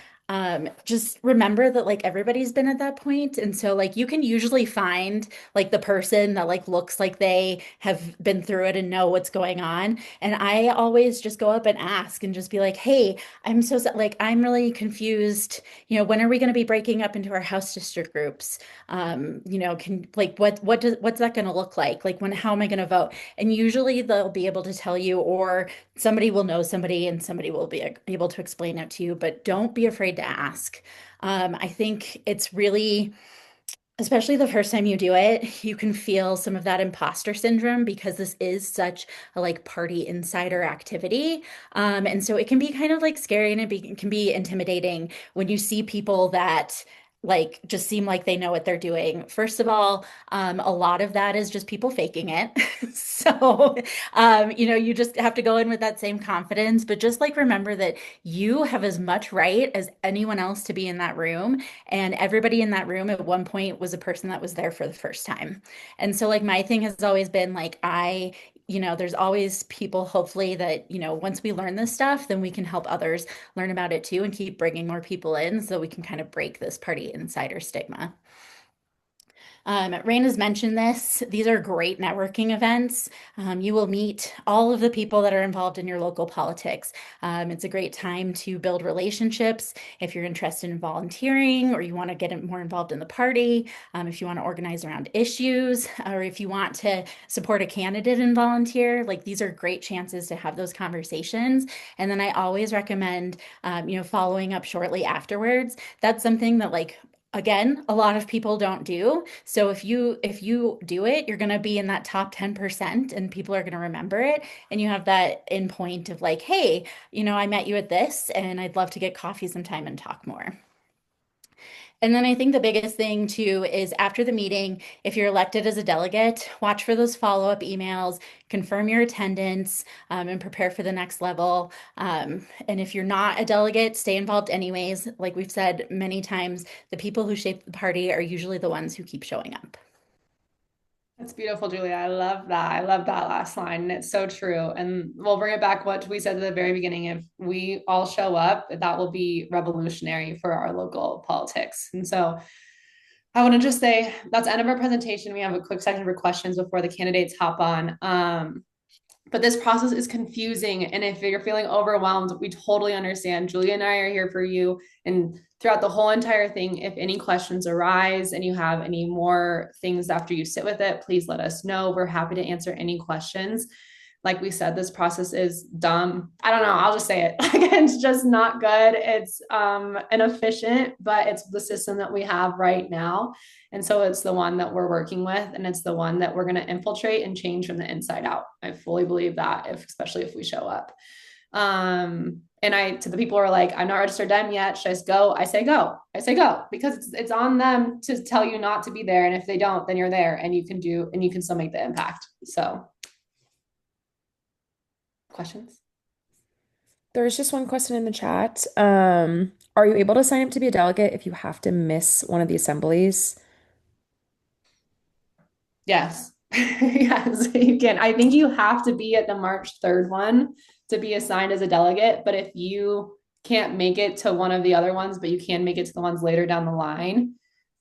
just remember that like everybody's been at that point. And so like you can usually find like the person that like looks like they have been through it and know what's going on. And I always just go up and ask and just be like, hey, like I'm really confused. When are we going to be breaking up into our house district groups? Can like what's that going to look like? Like how am I going to vote? And usually they'll be able to tell you, or somebody will know somebody and somebody will be able to explain it to you, but don't be afraid to ask. I think it's really, especially the first time you do it, you can feel some of that imposter syndrome because this is such a like party insider activity. And so it can be kind of like scary and it can be intimidating when you see people that like just seem like they know what they're doing. First of all, a lot of that is just people faking it. So, you just have to go in with that same confidence, but just like remember that you have as much right as anyone else to be in that room. And everybody in that room at one point was a person that was there for the first time. And so, like, my thing has always been like, there's always people, hopefully, that, once we learn this stuff, then we can help others learn about it too and keep bringing more people in so we can kind of break this party insider stigma. Rain has mentioned this. These are great networking events. You will meet all of the people that are involved in your local politics. It's a great time to build relationships. If you're interested in volunteering or you want to get more involved in the party, if you want to organize around issues, or if you want to support a candidate and volunteer, like these are great chances to have those conversations. And then I always recommend, following up shortly afterwards. That's something that like again, a lot of people don't do. So if you do it, you're going to be in that top 10% and people are going to remember it. And you have that in point of like, hey, I met you at this and I'd love to get coffee sometime and talk more. And then I think the biggest thing too is after the meeting, if you're elected as a delegate, watch for those follow-up emails, confirm your attendance, and prepare for the next level. And if you're not a delegate, stay involved anyways. Like we've said many times, the people who shape the party are usually the ones who keep showing up. That's beautiful, Julia. I love that. I love that last line. It's so true. And we'll bring it back what we said at the very beginning. If we all show up, that will be revolutionary for our local politics. And so I want to just say that's the end of our presentation. We have a quick section for questions before the candidates hop on. But this process is confusing. And if you're feeling overwhelmed, we totally understand. Julia and I are here for you. And throughout the whole entire thing, if any questions arise and you have any more things after you sit with it, please let us know. We're happy to answer any questions. Like we said, this process is dumb. I don't know. I'll just say it. Like, it's just not good. It's inefficient, but it's the system that we have right now. And so it's the one that we're working with, and it's the one that we're going to infiltrate and change from the inside out. I fully believe that, especially if we show up. And to the people who are like, I'm not registered Dem yet, should I just go? I say go. I say go, because it's on them to tell you not to be there. And if they don't, then you're there and you can still make the impact. So questions? There's just one question in the chat. Are you able to sign up to be a delegate if you have to miss one of the assemblies? Yes. Yes, you can. I think you have to be at the March 3rd one to be assigned as a delegate. But if you can't make it to one of the other ones, but you can make it to the ones later down the line,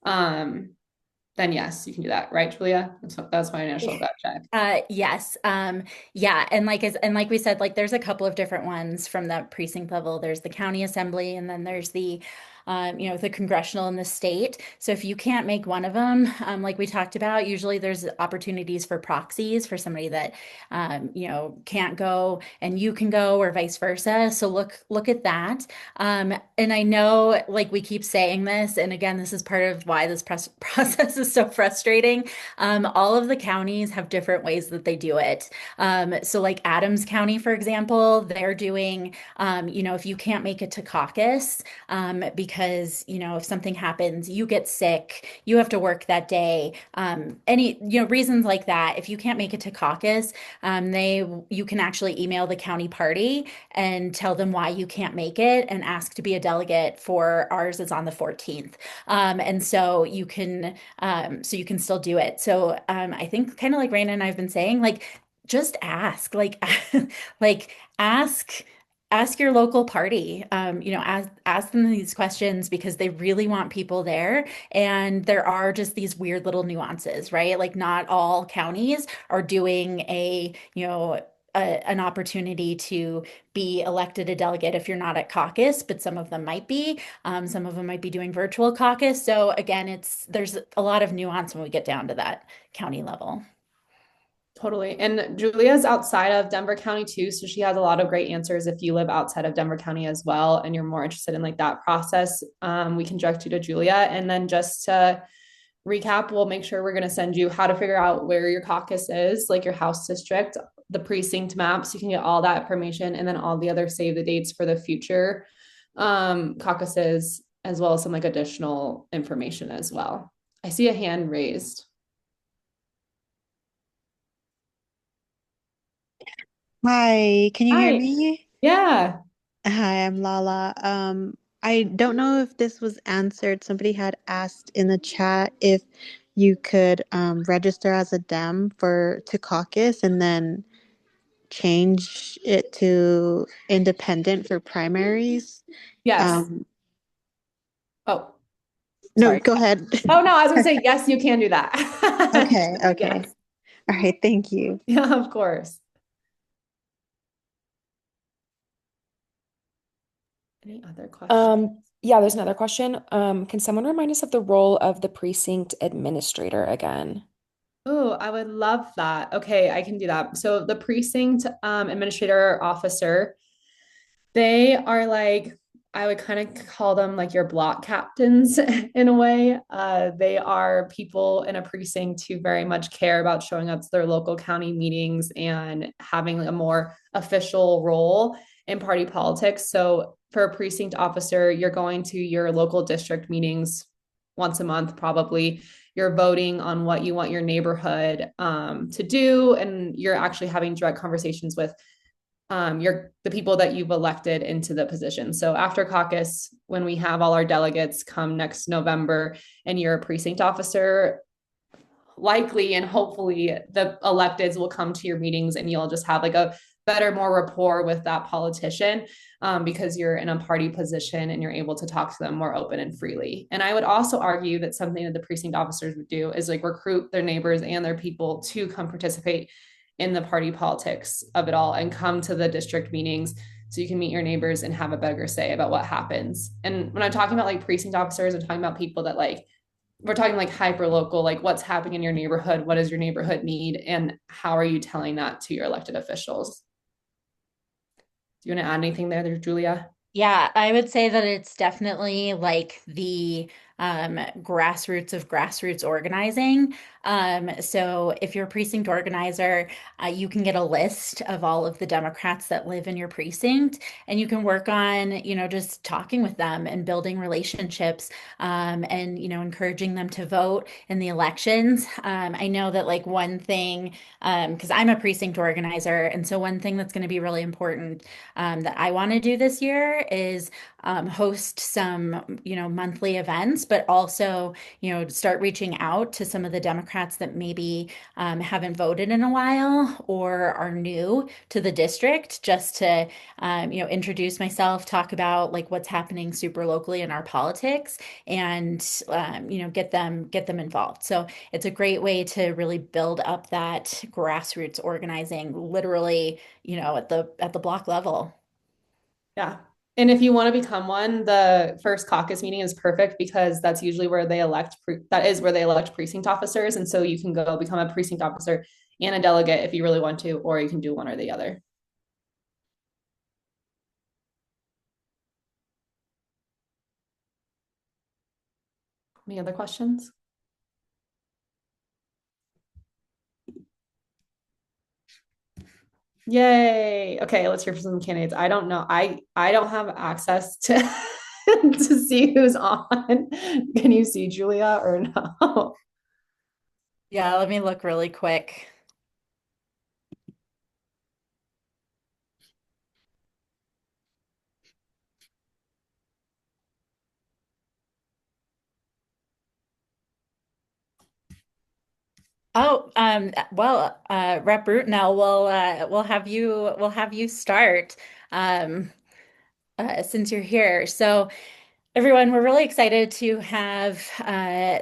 then yes, you can do that. Right, Julia? That's my initial gut check. Yes. Yeah. And like we said, like there's a couple of different ones from the precinct level. There's the county assembly, and then there's the congressional and the state. So if you can't make one of them, like we talked about, usually there's opportunities for proxies for somebody that, can't go and you can go, or vice versa. So look at that. And I know, like we keep saying this, and again, this is part of why this process is so frustrating. All of the counties have different ways that they do it. So like Adams County, for example, they're doing, if you can't make it to caucus, because, if something happens, you get sick, you have to work that day, any, reasons like that. If you can't make it to caucus, you can actually email the county party and tell them why you can't make it and ask to be a delegate for ours is on the 14th. And so you can still do it. So I think kind of like Raina and I've been saying, like, just ask, like, like ask your local party, ask them these questions, because they really want people there. And there are just these weird little nuances, right? Like not all counties are doing an opportunity to be elected a delegate if you're not at caucus, but some of them might be. Some of them might be doing virtual caucus. So again, there's a lot of nuance when we get down to that county level. Totally. And Julia's outside of Denver County too. So she has a lot of great answers if you live outside of Denver County as well, and you're more interested in like that process. We can direct you to Julia. And then just to recap, we'll make sure we're going to send you how to figure out where your caucus is, like your house district, the precinct maps. You can get all that information, and then all the other save the dates for the future caucuses, as well as some like additional information as well. I see a hand raised. Hi, can you hear Hi. me? Yeah. Hi, I'm Lala. I don't know if this was answered. Somebody had asked in the chat if you could register as a Dem to caucus and then change it to independent for primaries. Yes. Um, Oh, no, sorry. go ahead. Oh, no, I was going to say, yes, you can do that. Okay, okay. Yes. All right, thank you. Yeah, of course. Any other questions? Yeah, there's another question. Can someone remind us of the role of the precinct administrator again? Oh, I would love that. Okay, I can do that. So the precinct administrator or officer, they are like, I would kind of call them like your block captains in a way. They are people in a precinct who very much care about showing up to their local county meetings and having a more official role in party politics. So for a precinct officer, you're going to your local district meetings once a month, probably. You're voting on what you want your neighborhood to do, and you're actually having direct conversations with the people that you've elected into the position. So after caucus, when we have all our delegates come next November, and you're a precinct officer, likely and hopefully the electeds will come to your meetings, and you'll just have like a better, more rapport with that politician, because you're in a party position and you're able to talk to them more open and freely. And I would also argue that something that the precinct officers would do is like recruit their neighbors and their people to come participate in the party politics of it all and come to the district meetings so you can meet your neighbors and have a better say about what happens. And when I'm talking about like precinct officers, I'm talking about people that like, we're talking like hyper local, like what's happening in your neighborhood, what does your neighborhood need, and how are you telling that to your elected officials? Do you want to add anything there, Julia? Yeah, I would say that it's definitely like the grassroots of grassroots organizing. So if you're a precinct organizer, you can get a list of all of the Democrats that live in your precinct, and you can work on, just talking with them and building relationships, and, encouraging them to vote in the elections. I know that like one thing, because I'm a precinct organizer, and so one thing that's going to be really important that I want to do this year is host some, monthly events, but also, start reaching out to some of the Democrats that maybe haven't voted in a while or are new to the district, just to, introduce myself, talk about like what's happening super locally in our politics, and get them involved. So it's a great way to really build up that grassroots organizing, literally, at the block level. Yeah. And if you want to become one, the first caucus meeting is perfect because that's usually where they that is where they elect precinct officers. And so you can go become a precinct officer and a delegate if you really want to, or you can do one or the other. Any other questions? Yay. Okay, let's hear from some candidates. I don't know. I don't have access to to see who's on. Can you see Julia or no? Yeah, let me look really quick. Oh, well, Rep Brutinel, we'll have you start, um, since you're here. So, everyone, we're really excited to have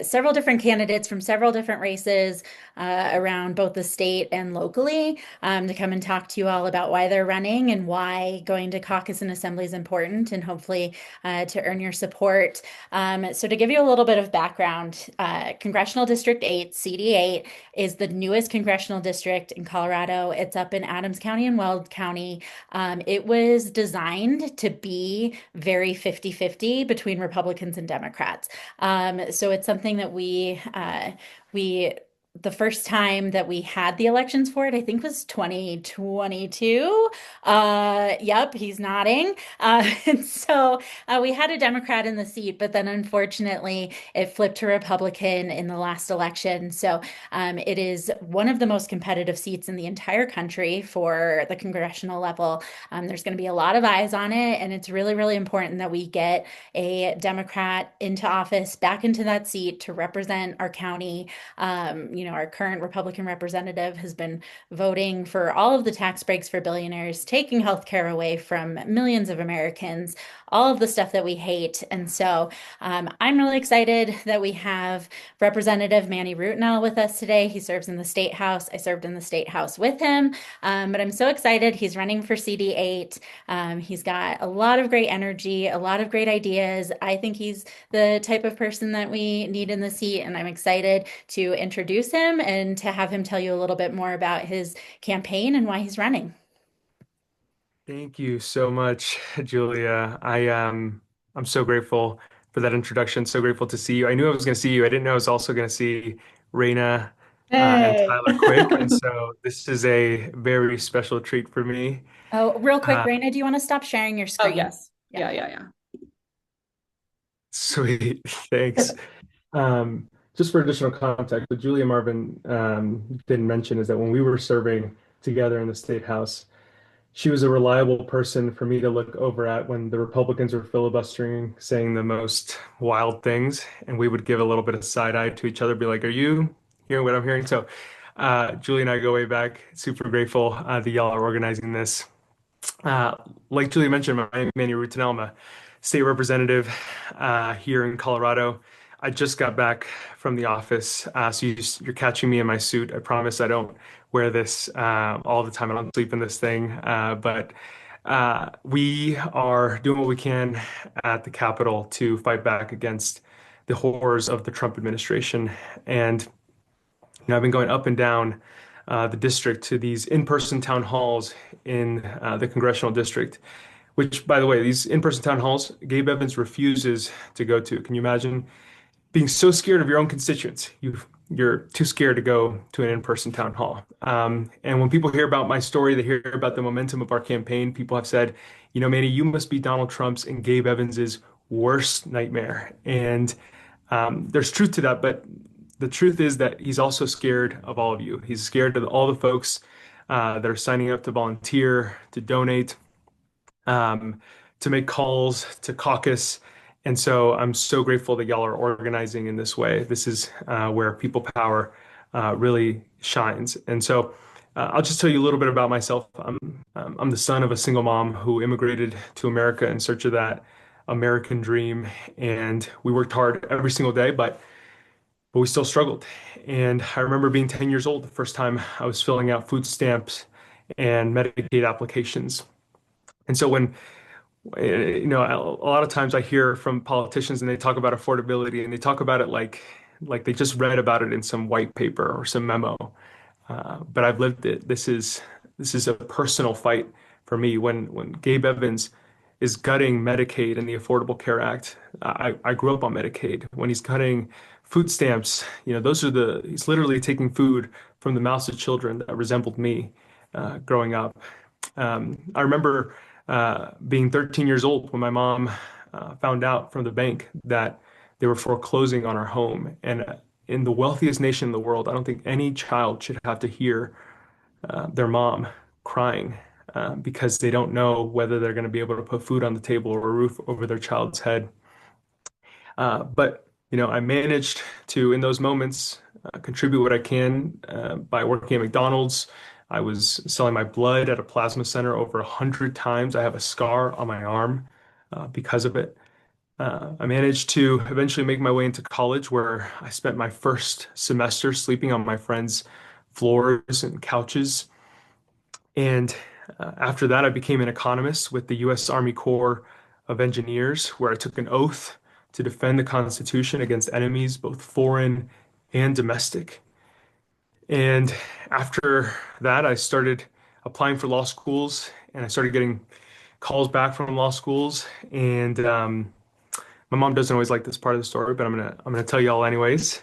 several different candidates from several different races around both the state and locally, to come and talk to you all about why they're running and why going to caucus and assembly is important, and hopefully to earn your support. So to give you a little bit of background, Congressional District 8, CD8, is the newest congressional district in Colorado. It's up in Adams County and Weld County. It was designed to be very 50-50 between Republicans and Democrats. So it's something that we the first time that we had the elections for it, I think was 2022. Yep, he's nodding. And so we had a Democrat in the seat, but then unfortunately it flipped to Republican in the last election. So it is one of the most competitive seats in the entire country for the congressional level. There's going to be a lot of eyes on it, and it's really, really important that we get a Democrat into office, back into that seat to represent our county. Our current Republican representative has been voting for all of the tax breaks for billionaires, taking healthcare away from millions of Americans, all of the stuff that we hate. And so I'm really excited that we have Representative Manny Rutinel with us today. He serves in the State House. I served in the State House with him, but I'm so excited. He's running for CD8. He's got a lot of great energy, a lot of great ideas. I think he's the type of person that we need in the seat, and I'm excited to introduce him and to have him tell you a little bit more about his campaign and why he's running. Thank you so much, Julia. I'm so grateful for that introduction. So grateful to see you. I knew I was going to see you. I didn't know I was also going to see Raina and Hey. Tyler Quick, and so this is a very special treat for me. Oh, real quick, Uh, Raina, do you want to stop sharing your Oh, screen? yes. Yeah. Yeah. Sweet, thanks. Just for additional context, what Julia Marvin didn't mention is that when we were serving together in the State House, she was a reliable person for me to look over at when the Republicans were filibustering, saying the most wild things, and we would give a little bit of side eye to each other, be like, "Are you hearing what I'm hearing?" So, Julie and I go way back. Super grateful that y'all are organizing this. Uh, like Julie mentioned, my name is Manny Rutinel. I'm a state representative here in Colorado. I just got back from the office, so you're catching me in my suit. I promise I don't wear this all the time. I don't sleep in this thing. But we are doing what we can at the Capitol to fight back against the horrors of the Trump administration. And I've been going up and down the district to these in-person town halls in the congressional district, which, by the way, these in-person town halls, Gabe Evans refuses to go to. Can you imagine being so scared of your own constituents? You're too scared to go to an in-person town hall. And when people hear about my story, they hear about the momentum of our campaign. People have said, Manny, you must be Donald Trump's and Gabe Evans's worst nightmare. And there's truth to that, but the truth is that he's also scared of all of you. He's scared of all the folks that are signing up to volunteer, to donate, um, to make calls, to caucus. And so I'm so grateful that y'all are organizing in this way. This is where people power really shines. And so I'll just tell you a little bit about myself. I'm the son of a single mom who immigrated to America in search of that American dream. And we worked hard every single day, but we still struggled. And I remember being 10 years old the first time I was filling out food stamps and Medicaid applications. And so when, a lot of times I hear from politicians and they talk about affordability and they talk about it like they just read about it in some white paper or some memo. But I've lived it. This is a personal fight for me. When Gabe Evans is gutting Medicaid and the Affordable Care Act, I grew up on Medicaid. When he's cutting food stamps, he's literally taking food from the mouths of children that resembled me growing up. I remember being 13 years old when my mom found out from the bank that they were foreclosing on our home. And in the wealthiest nation in the world, I don't think any child should have to hear their mom crying because they don't know whether they're going to be able to put food on the table or a roof over their child's head. But I managed to, in those moments, contribute what I can by working at McDonald's. I was selling my blood at a plasma center over 100 times. I have a scar on my arm because of it. I managed to eventually make my way into college, where I spent my first semester sleeping on my friends' floors and couches. And after that, I became an economist with the U.S. Army Corps of Engineers, where I took an oath to defend the Constitution against enemies, both foreign and domestic. And after that, I started applying for law schools and I started getting calls back from law schools. And my mom doesn't always like this part of the story, but I'm gonna tell you all anyways.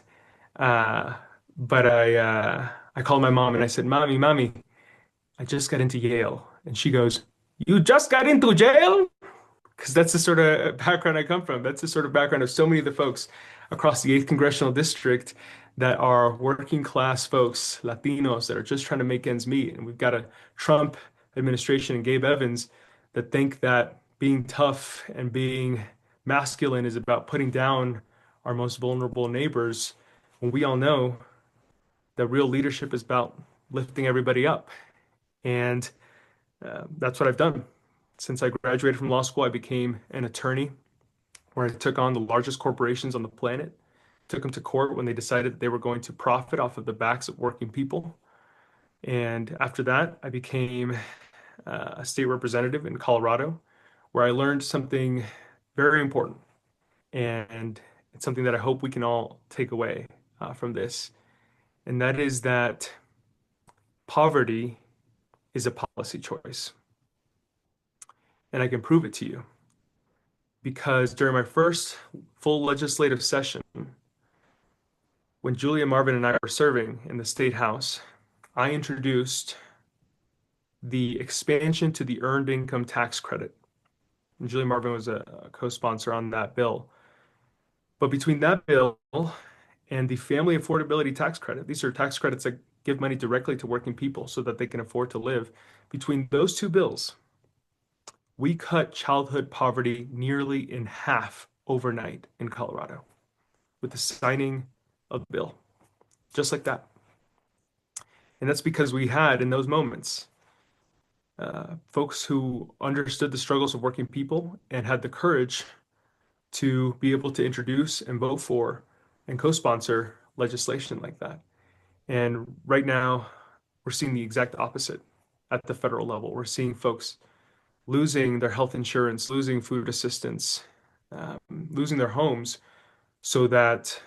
Uh, but I called my mom and I said, Mommy, I just got into Yale. And she goes, "You just got into jail?" Because that's the sort of background I come from. That's the sort of background of so many of the folks across the 8th congressional district that are working class folks, Latinos that are just trying to make ends meet. And we've got a Trump administration and Gabe Evans that think that being tough and being masculine is about putting down our most vulnerable neighbors, when we all know that real leadership is about lifting everybody up. And that's what I've done. Since I graduated from law school, I became an attorney where I took on the largest corporations on the planet, took them to court when they decided that they were going to profit off of the backs of working people. And after that, I became a state representative in Colorado, where I learned something very important. And it's something that I hope we can all take away from this. And that is that poverty is a policy choice. And I can prove it to you because during my first full legislative session, when Julia Marvin and I were serving in the state house, I introduced the expansion to the earned income tax credit. And Julia Marvin was a co-sponsor on that bill. But between that bill and the family affordability tax credit, these are tax credits that give money directly to working people so that they can afford to live. Between those two bills, we cut childhood poverty nearly in half overnight in Colorado with the signing of the bill, just like that. And that's because we had in those moments folks who understood the struggles of working people and had the courage to be able to introduce and vote for and co-sponsor legislation like that. And right now, we're seeing the exact opposite at the federal level. We're seeing folks losing their health insurance, losing food assistance, losing their homes so that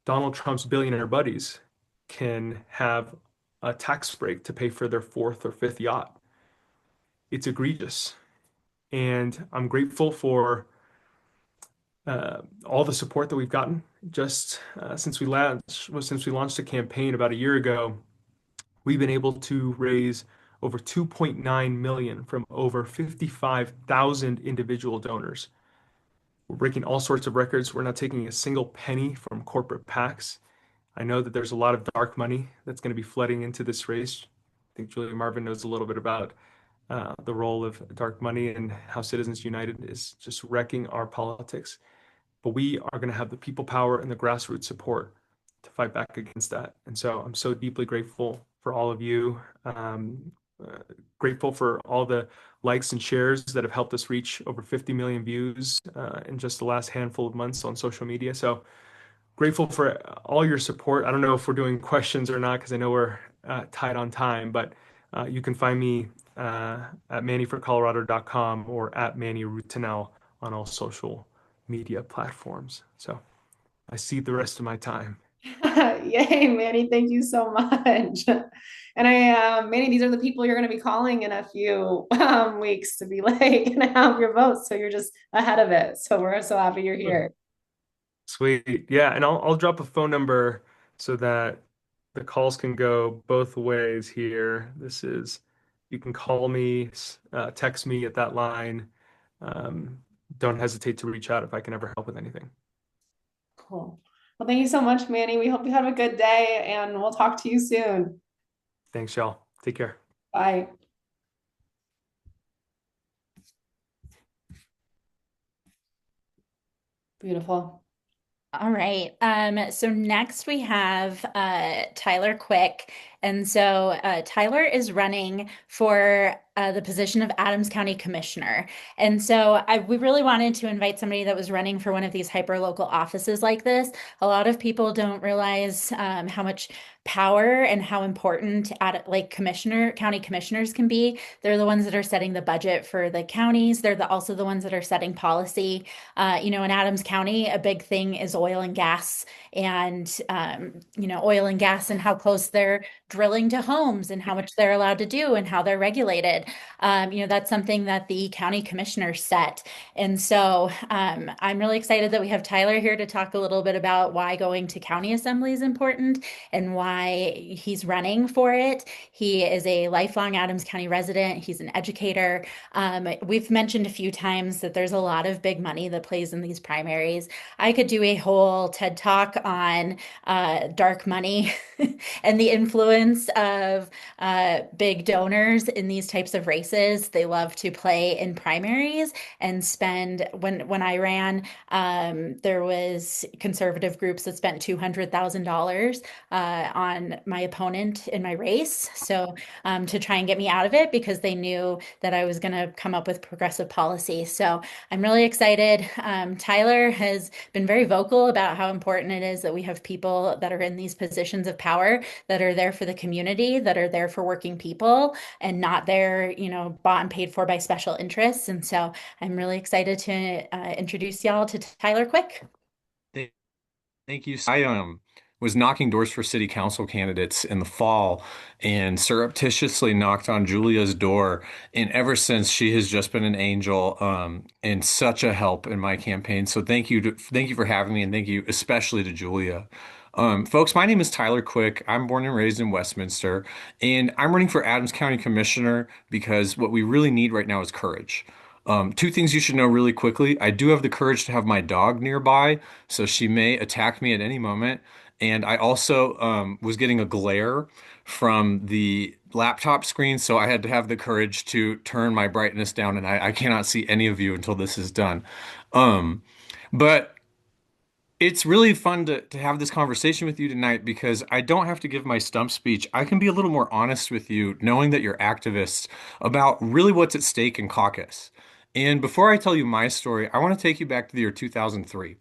Donald Trump's billionaire buddies can have a tax break to pay for their fourth or fifth yacht. It's egregious. And I'm grateful for all the support that we've gotten just since we launched a campaign about a year ago. We've been able to raise over 2.9 million from over 55,000 individual donors. We're breaking all sorts of records. We're not taking a single penny from corporate PACs. I know that there's a lot of dark money that's going to be flooding into this race. I think Julia Marvin knows a little bit about the role of dark money and how Citizens United is just wrecking our politics. But we are going to have the people power and the grassroots support to fight back against that. And so I'm so deeply grateful for all of you. Grateful for all the likes and shares that have helped us reach over 50 million views in just the last handful of months on social media. So grateful for all your support. I don't know if we're doing questions or not because I know we're tight on time, but you can find me at mannyforcolorado.com or at Manny Rutinel on all social media platforms. So I see the rest of my time. Yay, Manny, thank you so much. And Manny, these are the people you're going to be calling in a few weeks to be like, gonna have your votes. So you're just ahead of it. So we're so happy you're here. Sweet. Yeah, and I'll drop a phone number so that the calls can go both ways here. You can call me, text me at that line. Um, don't hesitate to reach out if I can ever help with anything. Cool. Well, thank you so much, Manny. We hope you have a good day and we'll talk to you soon. Thanks, y'all. Take care. Bye. Beautiful. All right. So next we have Tyler Quick. And so Tyler is running for the position of Adams County Commissioner. And so we really wanted to invite somebody that was running for one of these hyper-local offices like this. A lot of people don't realize how much power and how important county commissioners can be. They're the ones that are setting the budget for the counties. They're also the ones that are setting policy. In Adams County, a big thing is oil and gas and how close they're drilling to homes and how much they're allowed to do and how they're regulated. That's something that the county commissioners set. And so I'm really excited that we have Tyler here to talk a little bit about why going to county assembly is important and why he's running for it. He is a lifelong Adams County resident. He's an educator. We've mentioned a few times that there's a lot of big money that plays in these primaries. I could do a whole TED talk on dark money and the influence of big donors in these types of races. They love to play in primaries and spend, when I ran, there was conservative groups that spent $200,000 on my opponent in my race. So to try and get me out of it because they knew that I was going to come up with progressive policy. So I'm really excited. Tyler has been very vocal about how important it is that we have people that are in these positions of power that are there for the community, that are there for working people and not there, bought and paid for by special interests. And so I'm really excited to introduce y'all to Tyler Quick. Thank you. I was knocking doors for city council candidates in the fall and surreptitiously knocked on Julia's door. And ever since, she has just been an angel and such a help in my campaign. So thank you for having me, and thank you especially to Julia. Folks, my name is Tyler Quick. I'm born and raised in Westminster, and I'm running for Adams County Commissioner because what we really need right now is courage. Two things you should know really quickly. I do have the courage to have my dog nearby, so she may attack me at any moment. And I also was getting a glare from the laptop screen, so I had to have the courage to turn my brightness down, and I cannot see any of you until this is done. Um, but it's really fun to have this conversation with you tonight because I don't have to give my stump speech. I can be a little more honest with you, knowing that you're activists about really what's at stake in caucus. And before I tell you my story, I want to take you back to the year 2003.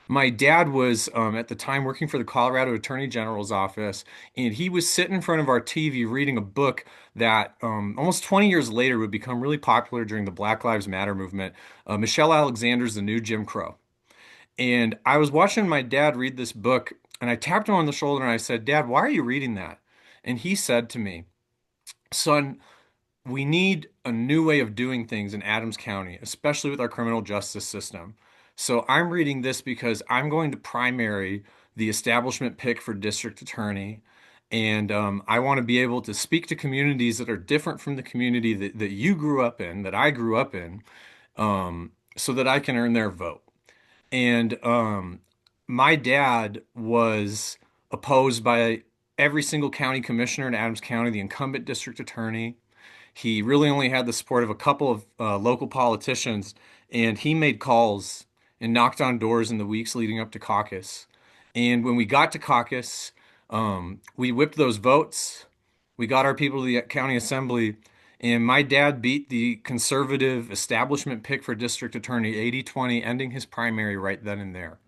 My dad was at the time working for the Colorado Attorney General's office, and he was sitting in front of our TV reading a book that almost 20 years later would become really popular during the Black Lives Matter movement. Michelle Alexander's The New Jim Crow. And I was watching my dad read this book, and I tapped him on the shoulder and I said, Dad, why are you reading that? And he said to me, Son, we need a new way of doing things in Adams County, especially with our criminal justice system. So I'm reading this because I'm going to primary the establishment pick for district attorney. And I want to be able to speak to communities that are different from the community that you grew up in, that I grew up in, so that I can earn their vote. And my dad was opposed by every single county commissioner in Adams County, the incumbent district attorney. He really only had the support of a couple of local politicians, and he made calls and knocked on doors in the weeks leading up to caucus. And when we got to caucus, we whipped those votes. We got our people to the county assembly, and my dad beat the conservative establishment pick for district attorney 80-20, ending his primary right then and there.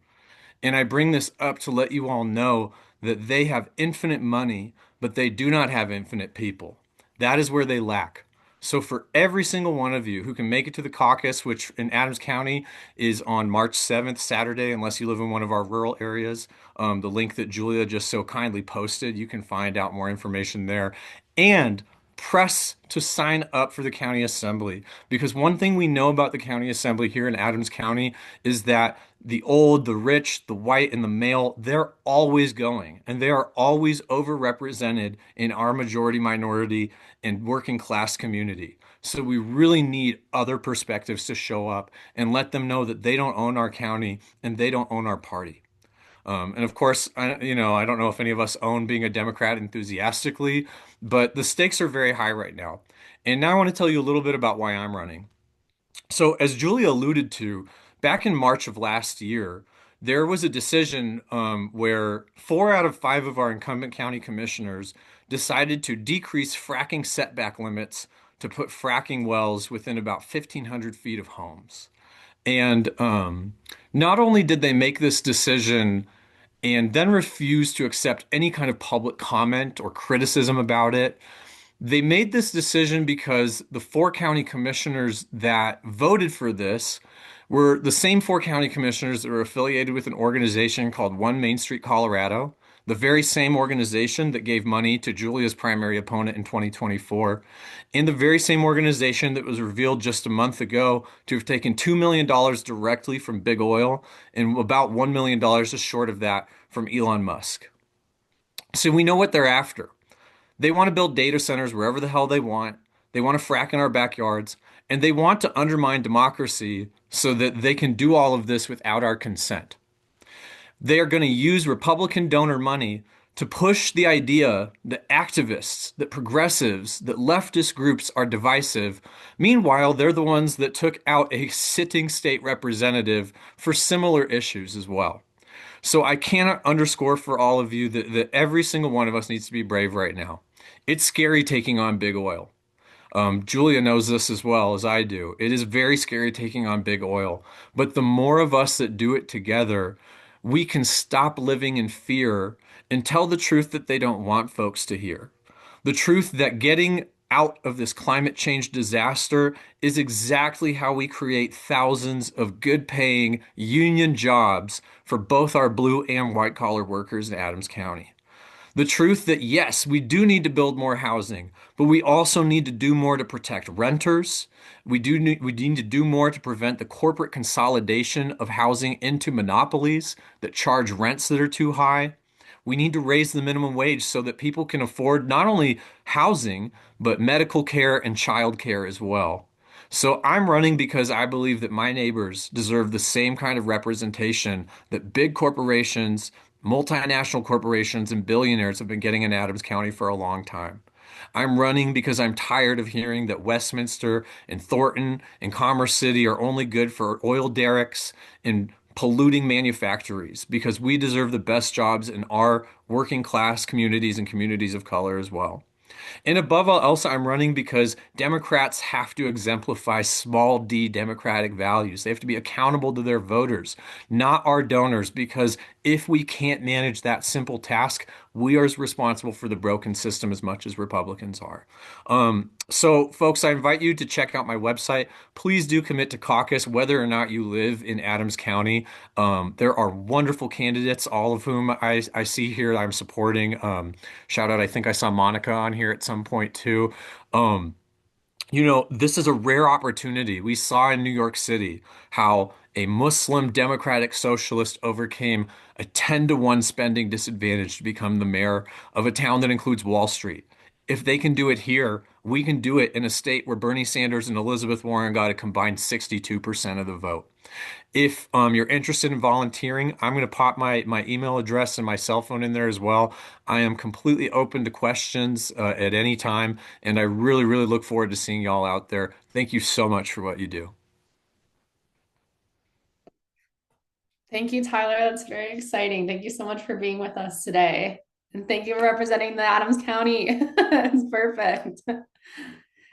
And I bring this up to let you all know that they have infinite money, but they do not have infinite people. That is where they lack. So for every single one of you who can make it to the caucus, which in Adams County is on March 7th, Saturday, unless you live in one of our rural areas, the link that Julia just so kindly posted, you can find out more information there. And press to sign up for the county assembly. Because one thing we know about the county assembly here in Adams County is that the old, the rich, the white, and the male, they're always going, and they are always overrepresented in our majority minority and working class community. So we really need other perspectives to show up and let them know that they don't own our county and they don't own our party. And of course, I don't know if any of us own being a Democrat enthusiastically, but the stakes are very high right now. And now I want to tell you a little bit about why I'm running. So, as Julia alluded to, back in March of last year, there was a decision where 4 out of 5 of our incumbent county commissioners decided to decrease fracking setback limits to put fracking wells within about 1,500 feet of homes. And not only did they make this decision and then refuse to accept any kind of public comment or criticism about it, they made this decision because the 4 county commissioners that voted for this were the same 4 county commissioners that were affiliated with an organization called One Main Street Colorado, the very same organization that gave money to Julia's primary opponent in 2024, and the very same organization that was revealed just a month ago to have taken $2 million directly from Big Oil and about $1 million just short of that from Elon Musk. So we know what they're after. They want to build data centers wherever the hell they want. They want to frack in our backyards, and they want to undermine democracy so that they can do all of this without our consent. They are going to use Republican donor money to push the idea that activists, that progressives, that leftist groups are divisive. Meanwhile, they're the ones that took out a sitting state representative for similar issues as well. So I cannot underscore for all of you that every single one of us needs to be brave right now. It's scary taking on big oil. Julia knows this as well as I do. It is very scary taking on big oil. But the more of us that do it together, we can stop living in fear and tell the truth that they don't want folks to hear. The truth that getting out of this climate change disaster is exactly how we create thousands of good paying union jobs for both our blue and white collar workers in Adams County. The truth that yes, we do need to build more housing, but we also need to do more to protect renters. We need to do more to prevent the corporate consolidation of housing into monopolies that charge rents that are too high. We need to raise the minimum wage so that people can afford not only housing, but medical care and child care as well. So I'm running because I believe that my neighbors deserve the same kind of representation that big corporations, multinational corporations, and billionaires have been getting in Adams County for a long time. I'm running because I'm tired of hearing that Westminster and Thornton and Commerce City are only good for oil derricks and polluting manufactories because we deserve the best jobs in our working class communities and communities of color as well. And above all else, I'm running because Democrats have to exemplify small d democratic values. They have to be accountable to their voters, not our donors, because if we can't manage that simple task, we are as responsible for the broken system as much as Republicans are. So, folks, I invite you to check out my website. Please do commit to caucus, whether or not you live in Adams County. There are wonderful candidates, all of whom I see here I'm supporting. Shout out, I think I saw Monica on here at some point too. Um, this is a rare opportunity. We saw in New York City how a Muslim Democratic Socialist overcame a 10-to-1 spending disadvantage to become the mayor of a town that includes Wall Street. If they can do it here, we can do it in a state where Bernie Sanders and Elizabeth Warren got a combined 62% of the vote. If you're interested in volunteering, I'm going to pop my email address and my cell phone in there as well. I am completely open to questions at any time, and I really, really look forward to seeing y'all out there. Thank you so much for what you do. Thank you, Tyler. That's very exciting. Thank you so much for being with us today. And thank you for representing the Adams County. It's perfect.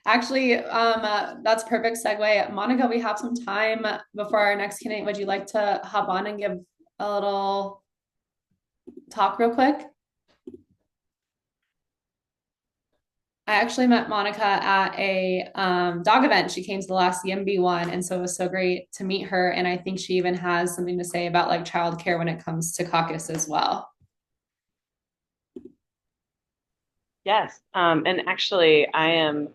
Actually, that's a perfect segue. Monica, we have some time before our next candidate. Would you like to hop on and give a little talk real quick? I actually met Monica at a dog event. She came to the last YIMBY one, and so it was so great to meet her. And I think she even has something to say about like childcare when it comes to caucus as well. Yes, and actually, I am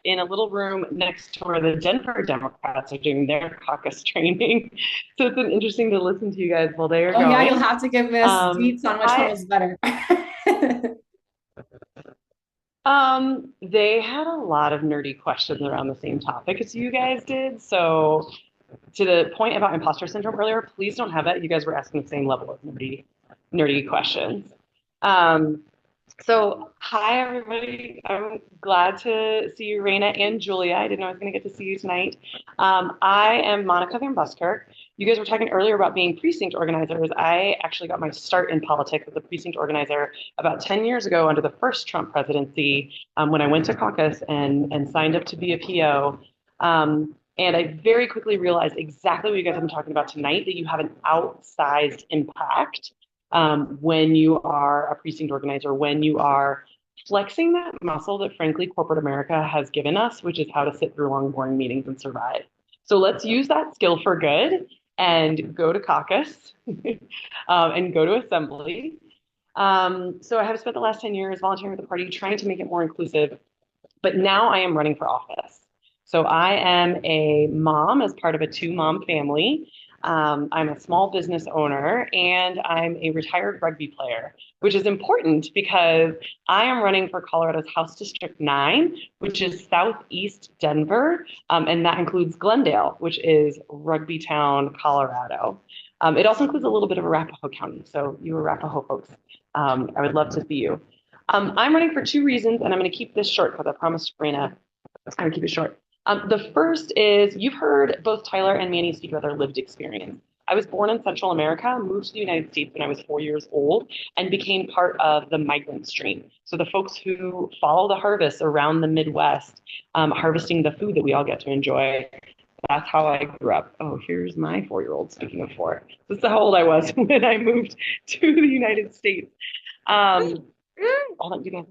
in a little room next to where the Denver Democrats are doing their caucus training. So it's been interesting to listen to you guys while they are Oh yeah, going. you'll have to give us deets on which one was better. They had a lot of nerdy questions around the same topic as you guys did. So to the point about imposter syndrome earlier, please don't have that. You guys were asking the same level of nerdy questions. So hi everybody. I'm glad to see you, Raina and Julia. I didn't know I was going to get to see you tonight. I am Monica Van Buskirk. You guys were talking earlier about being precinct organizers. I actually got my start in politics as a precinct organizer about 10 years ago under the first Trump presidency, when I went to caucus and signed up to be a PO. And I very quickly realized exactly what you guys have been talking about tonight, that you have an outsized impact when you are a precinct organizer, when you are flexing that muscle that frankly corporate America has given us, which is how to sit through long, boring meetings and survive. So let's use that skill for good and go to caucus and go to assembly. So I have spent the last 10 years volunteering with the party, trying to make it more inclusive, but now I am running for office. So I am a mom as part of a two-mom family. I'm a small business owner and I'm a retired rugby player, which is important because I am running for Colorado's House District 9, which is southeast Denver, and that includes Glendale, which is Rugby Town, Colorado. It also includes a little bit of Arapahoe County, so you Arapahoe folks, I would love to see you. I'm running for two reasons, and I'm going to keep this short because I promised Sabrina I'm going to keep it short. The first is you've heard both Tyler and Manny speak about their lived experience. I was born in Central America, moved to the United States when I was 4 years old, and became part of the migrant stream. So the folks who follow the harvests around the Midwest, harvesting the food that we all get to enjoy. That's how I grew up. Oh, here's my 4-year-old, speaking of four. This is how old I was when I moved to the United States. Hold on, you guys.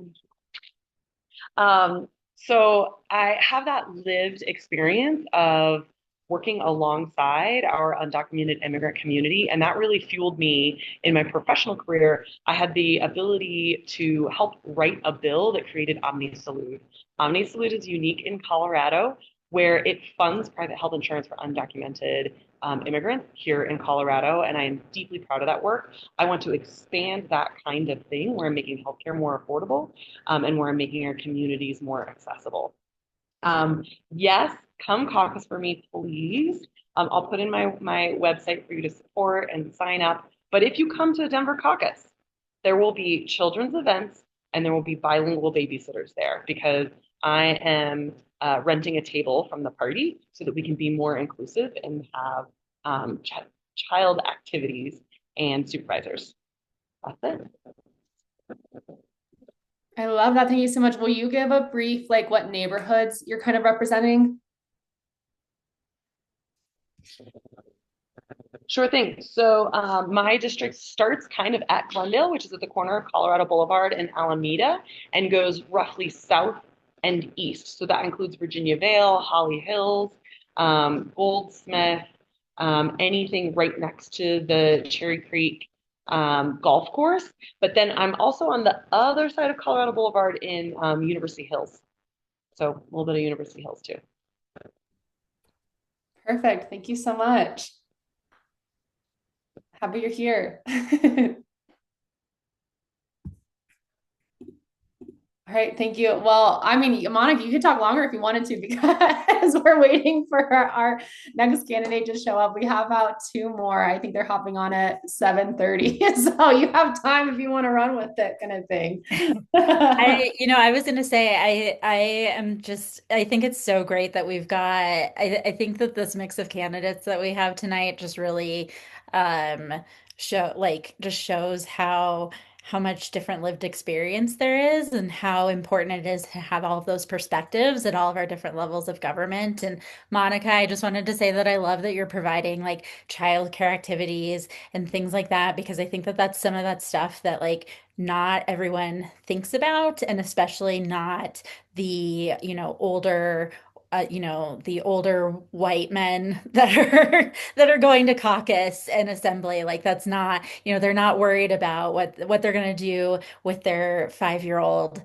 So I have that lived experience of working alongside our undocumented immigrant community, and that really fueled me in my professional career. I had the ability to help write a bill that created Omni Salute. Omni Salute is unique in Colorado, where it funds private health insurance for undocumented immigrants here in Colorado, and I am deeply proud of that work. I want to expand that kind of thing where I'm making healthcare more affordable and where I'm making our communities more accessible. Yes, come caucus for me, please. I'll put in my website for you to support and sign up. But if you come to the Denver caucus, there will be children's events and there will be bilingual babysitters there because I am renting a table from the party so that we can be more inclusive and have child activities and supervisors. That's it. I love that. Thank you so much. Will you give a brief, like what neighborhoods you're kind of representing? Sure thing. So my district starts kind of at Glendale, which is at the corner of Colorado Boulevard and Alameda, and goes roughly south and east. So that includes Virginia Vale, Holly Hills, Goldsmith, anything right next to the Cherry Creek golf course. But then I'm also on the other side of Colorado Boulevard in University Hills. So a little bit of University Hills too. Perfect. Thank you so much. Happy you're here. All right, thank you. Well, I mean, Monica, you could talk longer if you wanted to because we're waiting for our next candidate to show up. We have about two more. I think they're hopping on at 7:30. So you have time if you want to run with it, kind of thing. I was going to say, I think it's so great that we've got, I think that this mix of candidates that we have tonight just really just shows how much different lived experience there is and how important it is to have all of those perspectives at all of our different levels of government. And Monica, I just wanted to say that I love that you're providing like childcare activities and things like that, because I think that that's some of that stuff that like not everyone thinks about, and especially not the, the older white men that are going to caucus and assembly. Like that's not, they're not worried about what they're going to do with their 5-year-old,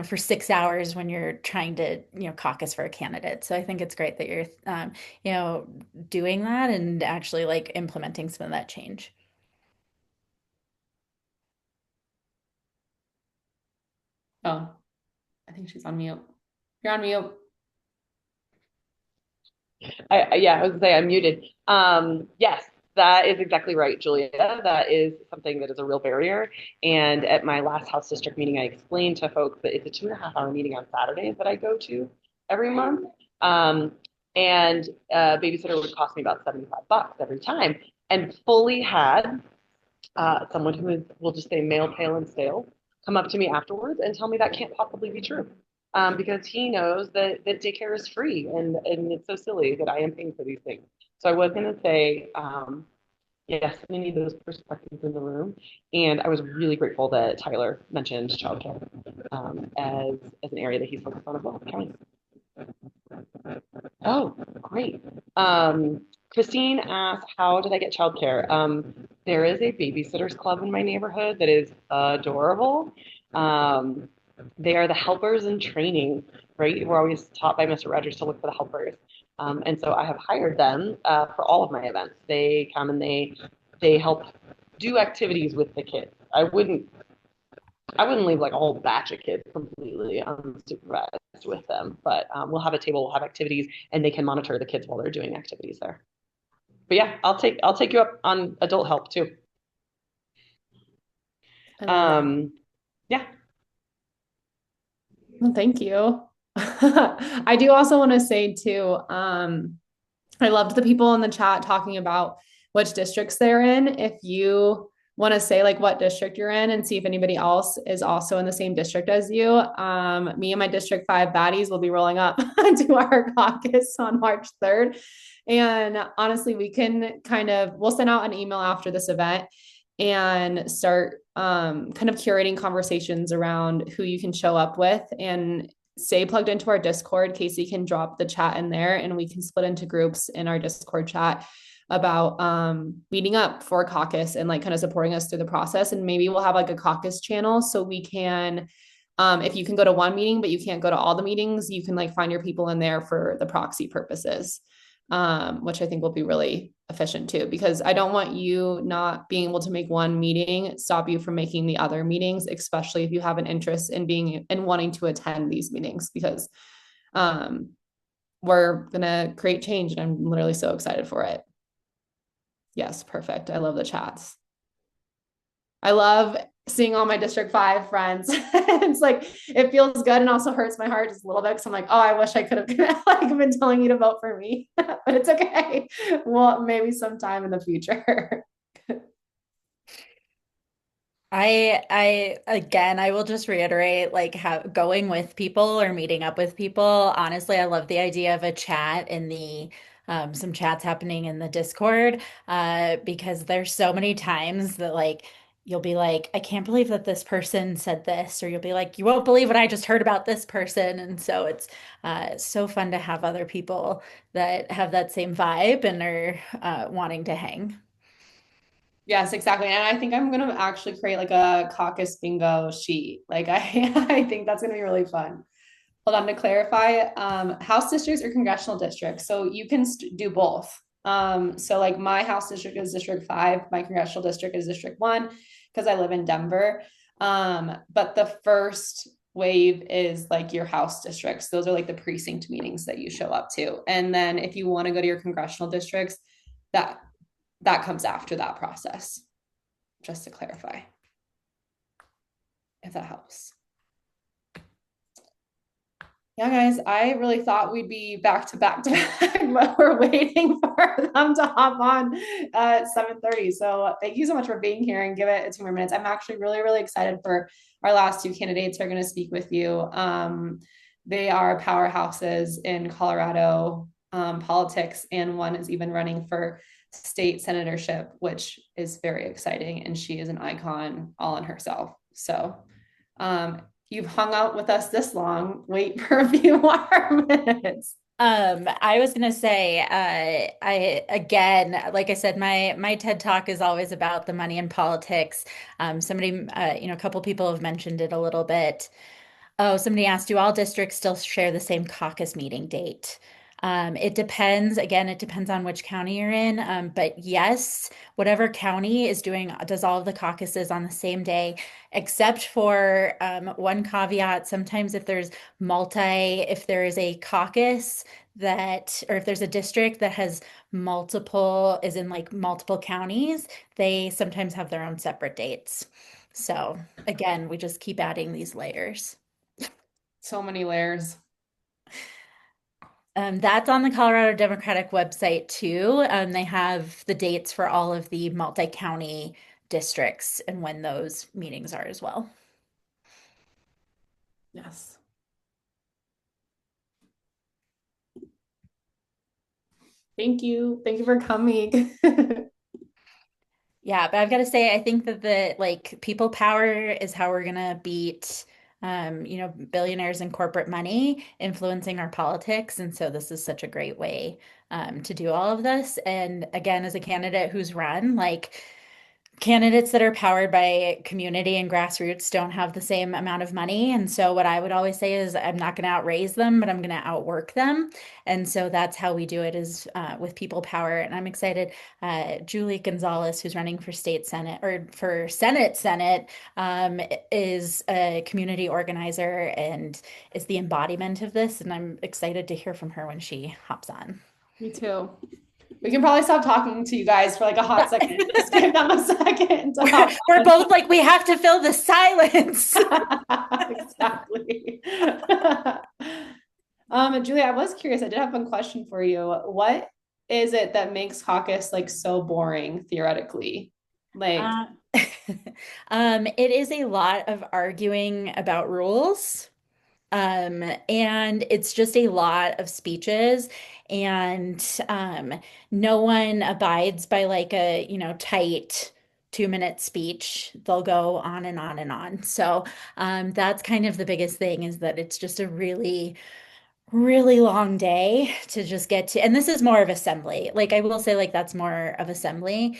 for 6 hours when you're trying to, caucus for a candidate. So I think it's great that you're, doing that and actually like implementing some of that change. Oh, I think she's on mute. You're on mute. Yeah, I was gonna say I'm muted. Yes, that is exactly right, Julia. That is something that is a real barrier. And at my last House District meeting, I explained to folks that it's a 2.5 hour meeting on Saturdays that I go to every month. And a babysitter would cost me about $75 every time. And fully had someone who is, we'll just say male, pale, and stale, come up to me afterwards and tell me that can't possibly be true. Because he knows that daycare is free and it's so silly that I am paying for these things. So I was going to say, yes, we need those perspectives in the room. And I was really grateful that Tyler mentioned childcare as an area that he's focused on as well. County. Oh, great. Christine asked, how did I get childcare? There is a babysitters club in my neighborhood that is adorable. They are the helpers in training, right? We're always taught by Mr. Rogers to look for the helpers. And so I have hired them for all of my events. They come and they help do activities with the kids. I wouldn't leave like a whole batch of kids completely unsupervised with them, but we'll have a table, we'll have activities, and they can monitor the kids while they're doing activities there. But yeah, I'll take you up on adult help too. Yeah. Well, thank you. I do also want to say too, I loved the people in the chat talking about which districts they're in. If you want to say like what district you're in and see if anybody else is also in the same district as you, me and my District 5 baddies will be rolling up to our caucus on March 3rd. And honestly, we'll send out an email after this event and start kind of curating conversations around who you can show up with, and stay plugged into our Discord. Casey can drop the chat in there and we can split into groups in our Discord chat about meeting up for a caucus and like kind of supporting us through the process. And maybe we'll have like a caucus channel so we can, if you can go to one meeting but you can't go to all the meetings, you can like find your people in there for the proxy purposes, which I think will be really efficient too, because I don't want you not being able to make one meeting stop you from making the other meetings, especially if you have an interest in being and wanting to attend these meetings, because we're gonna create change, and I'm literally so excited for it. Yes, perfect. I love the chats. I love seeing all my District 5 friends. It's like it feels good and also hurts my heart just a little bit because I'm like, oh, I wish I could have like been telling you to vote for me, but it's okay. Well, maybe sometime in the future. I again, I will just reiterate, like, going with people or meeting up with people. Honestly, I love the idea of a chat in the some chats happening in the Discord, because there's so many times that like you'll be like, I can't believe that this person said this, or you'll be like, you won't believe what I just heard about this person, and so it's so fun to have other people that have that same vibe and are wanting to hang. Yes, exactly. And I think I'm gonna actually create like a caucus bingo sheet. Like I, I think that's gonna be really fun. Hold on, to clarify, House districts or congressional districts. So you can do both. So like my House district is District 5, my congressional district is District 1 because I live in Denver. But the first wave is like your House districts. Those are like the precinct meetings that you show up to. And then if you want to go to your congressional districts, that that comes after that process, just to clarify, if that helps. Yeah, guys, I really thought we'd be back to back to back, but we're waiting for them to hop on at 7:30. So thank you so much for being here and give it 2 more minutes. I'm actually really, really excited for our last two candidates who are going to speak with you. They are powerhouses in Colorado politics, and one is even running for state senatorship, which is very exciting. And she is an icon all in herself. So you've hung out with us this long. Wait for a few more minutes. I was gonna say, I again, like I said, my TED Talk is always about the money in politics. Somebody, a couple people have mentioned it a little bit. Oh, somebody asked, do all districts still share the same caucus meeting date? It depends. Again, it depends on which county you're in. But yes, whatever county is doing does all of the caucuses on the same day, except for one caveat. Sometimes if there is a caucus that, or if there's a district that has multiple, is in like multiple counties, they sometimes have their own separate dates. So again, we just keep adding these layers. So many layers. That's on the Colorado Democratic website too. They have the dates for all of the multi-county districts and when those meetings are as well. Yes. Thank you. Thank you for coming. Yeah, but I've got to say, I think that the like people power is how we're gonna beat, billionaires and corporate money influencing our politics. And so this is such a great way, to do all of this. And again, as a candidate who's run, like candidates that are powered by community and grassroots don't have the same amount of money. And so what I would always say is I'm not going to outraise them, but I'm going to outwork them. And so that's how we do it is with people power. And I'm excited. Julie Gonzalez, who's running for state Senate or for Senate, is a community organizer and is the embodiment of this. And I'm excited to hear from her when she hops on. Me too. We can probably stop talking to you guys for like a hot second. Just give them a second. We're both like, we have to fill the silence. Exactly. Julia, I was curious. I did have one question for you. What is it that makes caucus like so boring theoretically? Like, It is a lot of arguing about rules. And it's just a lot of speeches, and no one abides by like a, tight 2-minute speech. They'll go on and on and on. So that's kind of the biggest thing is that it's just a really really long day to just get to, and this is more of assembly. Like I will say like that's more of assembly,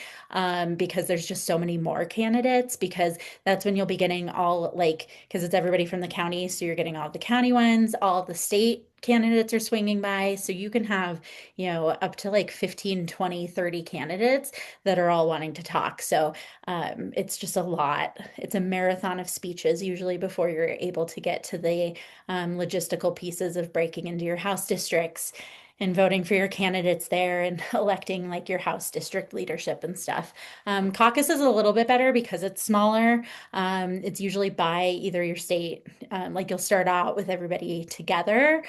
because there's just so many more candidates, because that's when you'll be getting all like, because it's everybody from the county, so you're getting all the county ones, all the state candidates are swinging by. So you can have, up to like 15, 20, 30 candidates that are all wanting to talk. So it's just a lot. It's a marathon of speeches usually before you're able to get to the logistical pieces of breaking into your House districts and voting for your candidates there and electing like your House district leadership and stuff. Caucus is a little bit better because it's smaller. It's usually by either your state, like you'll start out with everybody together,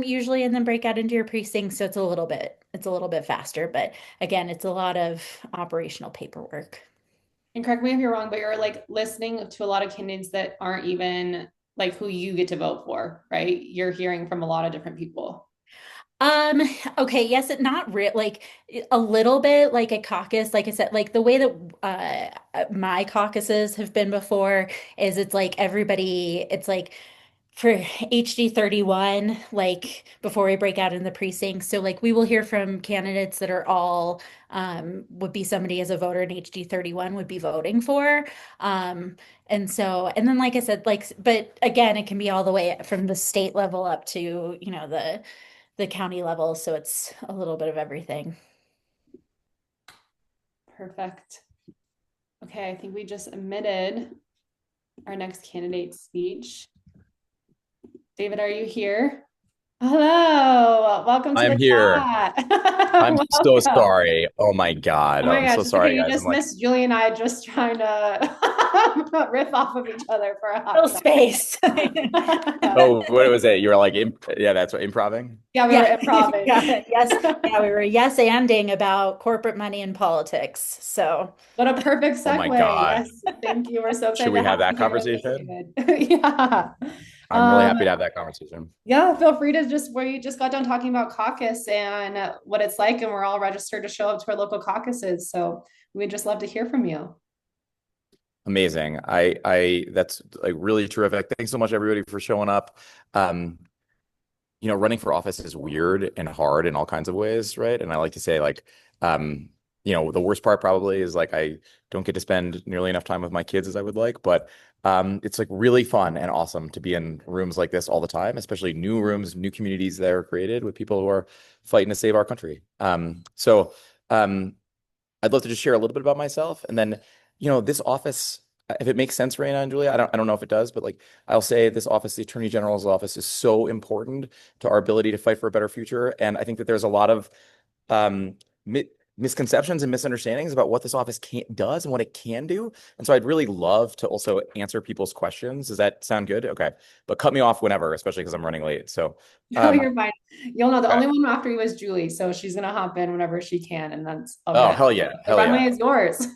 usually, and then break out into your precinct. So it's a little bit faster. But again, it's a lot of operational paperwork. And correct me if you're wrong, but you're like listening to a lot of candidates that aren't even like who you get to vote for, right? You're hearing from a lot of different people. Um, okay, yes, not real like a little bit like a caucus, like I said, like the way that my caucuses have been before is it's like everybody, it's like for HD 31, like before we break out in the precincts. So like we will hear from candidates that are all would be somebody as a voter in HD 31 would be voting for. And then like I said, like but again, it can be all the way from the state level up to, the county level, so it's a little bit of everything. Perfect. Okay, I think we just admitted our next candidate speech. David, are you here? Hello, welcome to I'm the here. chat. I'm so Welcome. sorry. Oh my God. Oh my I'm gosh, so it's okay. sorry, You guys. I'm just like, missed Julie and I just trying to riff off of each other for a hot Little second. space. oh, what was it? You were like, yeah, that's what improving. Yeah, we were Yeah. improving. Yes. Yeah, we were yes anding about corporate money and politics. So What a perfect Oh my segue. God. Yes, thank you. We're so Should excited we to have have that you here with us, conversation? David. Yeah. I'm really Um, happy to have that conversation. yeah, feel free to just where you just got done talking about caucus and what it's like, and we're all registered to show up to our local caucuses. So we'd just love to hear from you. Amazing. That's like really terrific. Thanks so much, everybody, for showing up. Um, running for office is weird and hard in all kinds of ways, right? And I like to say, like, um, the worst part probably is like I don't get to spend nearly enough time with my kids as I would like, but it's like really fun and awesome to be in rooms like this all the time, especially new rooms, new communities that are created with people who are fighting to save our country. So I'd love to just share a little bit about myself, and then, this office, if it makes sense, Raina and Julia, I don't know if it does, but like I'll say this office, the Attorney General's office, is so important to our ability to fight for a better future. And I think that there's a lot of um, mi misconceptions and misunderstandings about what this office does and what it can do. And so I'd really love to also answer people's questions. Does that sound good? Okay. But cut me off whenever, especially because I'm running late. So, No, you're fine. You'll know the okay. only one after you is Julie, so she's gonna hop in whenever she can, and that's Oh, okay. hell yeah. The Hell runway yeah. is yours.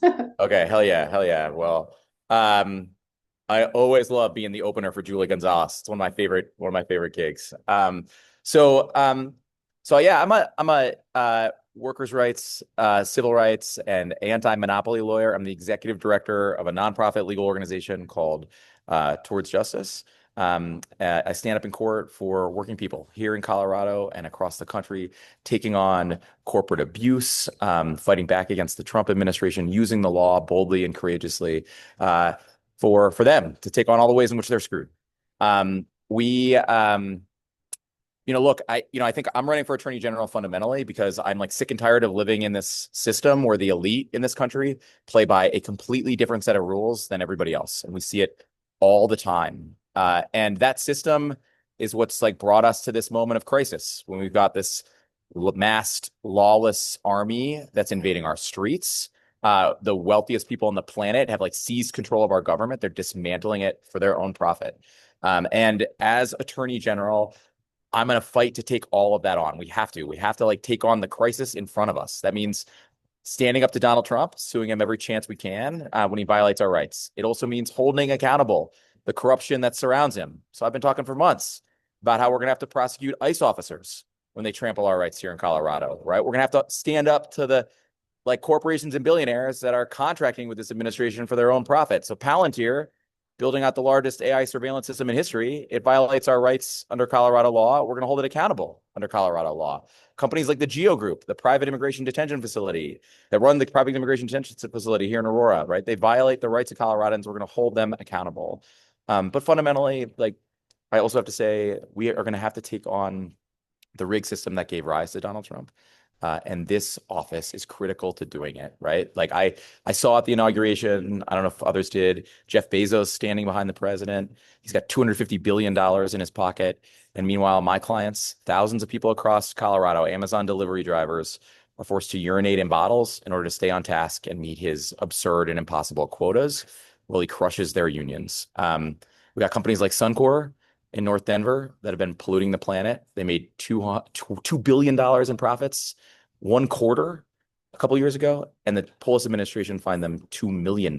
Okay. Hell yeah. Hell yeah. Well, um, I always love being the opener for Julie Gonzalez. It's one of my favorite gigs. So so yeah, I'm a workers' rights, civil rights, and anti-monopoly lawyer. I'm the executive director of a nonprofit legal organization called Towards Justice. I stand up in court for working people here in Colorado and across the country, taking on corporate abuse, fighting back against the Trump administration, using the law boldly and courageously. For them to take on all the ways in which they're screwed. We look, I think I'm running for attorney general fundamentally because I'm like sick and tired of living in this system where the elite in this country play by a completely different set of rules than everybody else, and we see it all the time. And that system is what's like brought us to this moment of crisis when we've got this masked, lawless army that's invading our streets. The wealthiest people on the planet have like seized control of our government. They're dismantling it for their own profit. And as attorney general, I'm going to fight to take all of that on. We have to. We have to like take on the crisis in front of us. That means standing up to Donald Trump, suing him every chance we can when he violates our rights. It also means holding accountable the corruption that surrounds him. So I've been talking for months about how we're going to have to prosecute ICE officers when they trample our rights here in Colorado, right? We're going to have to stand up to the like corporations and billionaires that are contracting with this administration for their own profit. So Palantir, building out the largest AI surveillance system in history, it violates our rights under Colorado law. We're going to hold it accountable under Colorado law. Companies like the Geo Group, the private immigration detention facility that run the private immigration detention facility here in Aurora, right? They violate the rights of Coloradans. We're going to hold them accountable. But fundamentally, like I also have to say we are going to have to take on the rig system that gave rise to Donald Trump. And this office is critical to doing it, right? Like I saw at the inauguration, I don't know if others did, Jeff Bezos standing behind the president. He's got $250 billion in his pocket. And meanwhile, my clients, thousands of people across Colorado, Amazon delivery drivers, are forced to urinate in bottles in order to stay on task and meet his absurd and impossible quotas while he crushes their unions. We got companies like Suncor in North Denver that have been polluting the planet. They made $2 billion in profits one quarter a couple years ago, and the Polis administration fined them $2 million,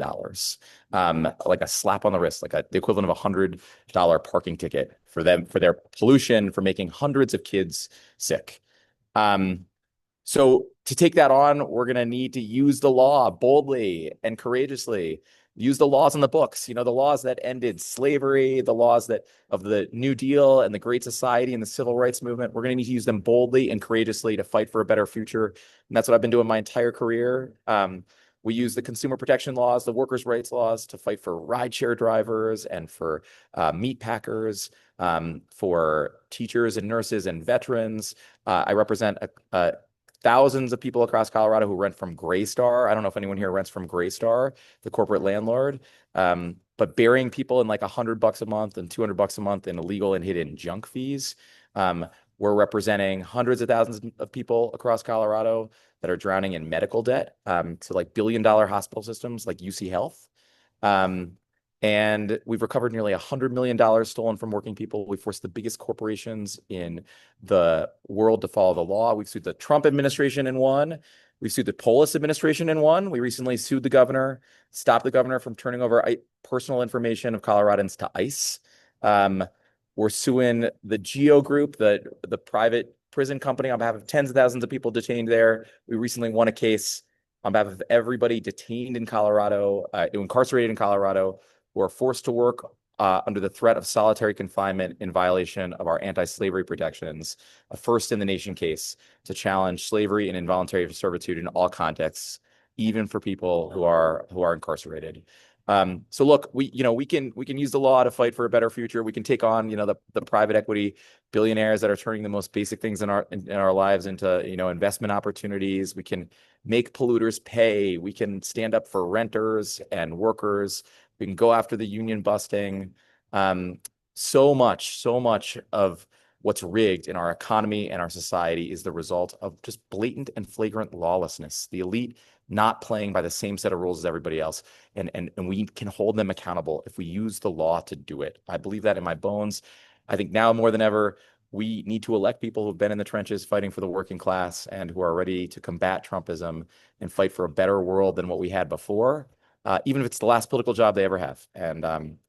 like a slap on the wrist, like the equivalent of $100 parking ticket for them for their pollution, for making hundreds of kids sick. So to take that on, we're going to need to use the law boldly and courageously. Use the laws in the books, the laws that ended slavery, the laws that of the New Deal and the Great Society and the Civil Rights Movement. We're going to need to use them boldly and courageously to fight for a better future. And that's what I've been doing my entire career. We use the consumer protection laws, the workers' rights laws to fight for rideshare drivers and for meat packers, for teachers and nurses and veterans. I represent thousands of people across Colorado who rent from Graystar. I don't know if anyone here rents from Graystar, the corporate landlord. But burying people in like $100 a month and $200 a month in illegal and hidden junk fees. We're representing hundreds of thousands of people across Colorado that are drowning in medical debt to like billion-dollar hospital systems like UC Health. And we've recovered nearly $100 million stolen from working people. We forced the biggest corporations in the world to follow the law. We've sued the Trump administration and won. We've sued the Polis administration and won. We recently sued the governor, stopped the governor from turning over personal information of Coloradans to ICE. We're suing the Geo Group, the private prison company, on behalf of tens of thousands of people detained there. We recently won a case on behalf of everybody detained in Colorado, incarcerated in Colorado, who are forced to work under the threat of solitary confinement in violation of our anti-slavery protections, a first-in-the-nation case to challenge slavery and involuntary servitude in all contexts, even for people who are incarcerated. So look, we can use the law to fight for a better future. We can take on the private equity billionaires that are turning the most basic things in our lives into investment opportunities. We can make polluters pay. We can stand up for renters and workers. We can go after the union busting. So much of what's rigged in our economy and our society is the result of just blatant and flagrant lawlessness. The elite not playing by the same set of rules as everybody else. And we can hold them accountable if we use the law to do it. I believe that in my bones. I think now more than ever, we need to elect people who've been in the trenches fighting for the working class and who are ready to combat Trumpism and fight for a better world than what we had before. Even if it's the last political job they ever have. And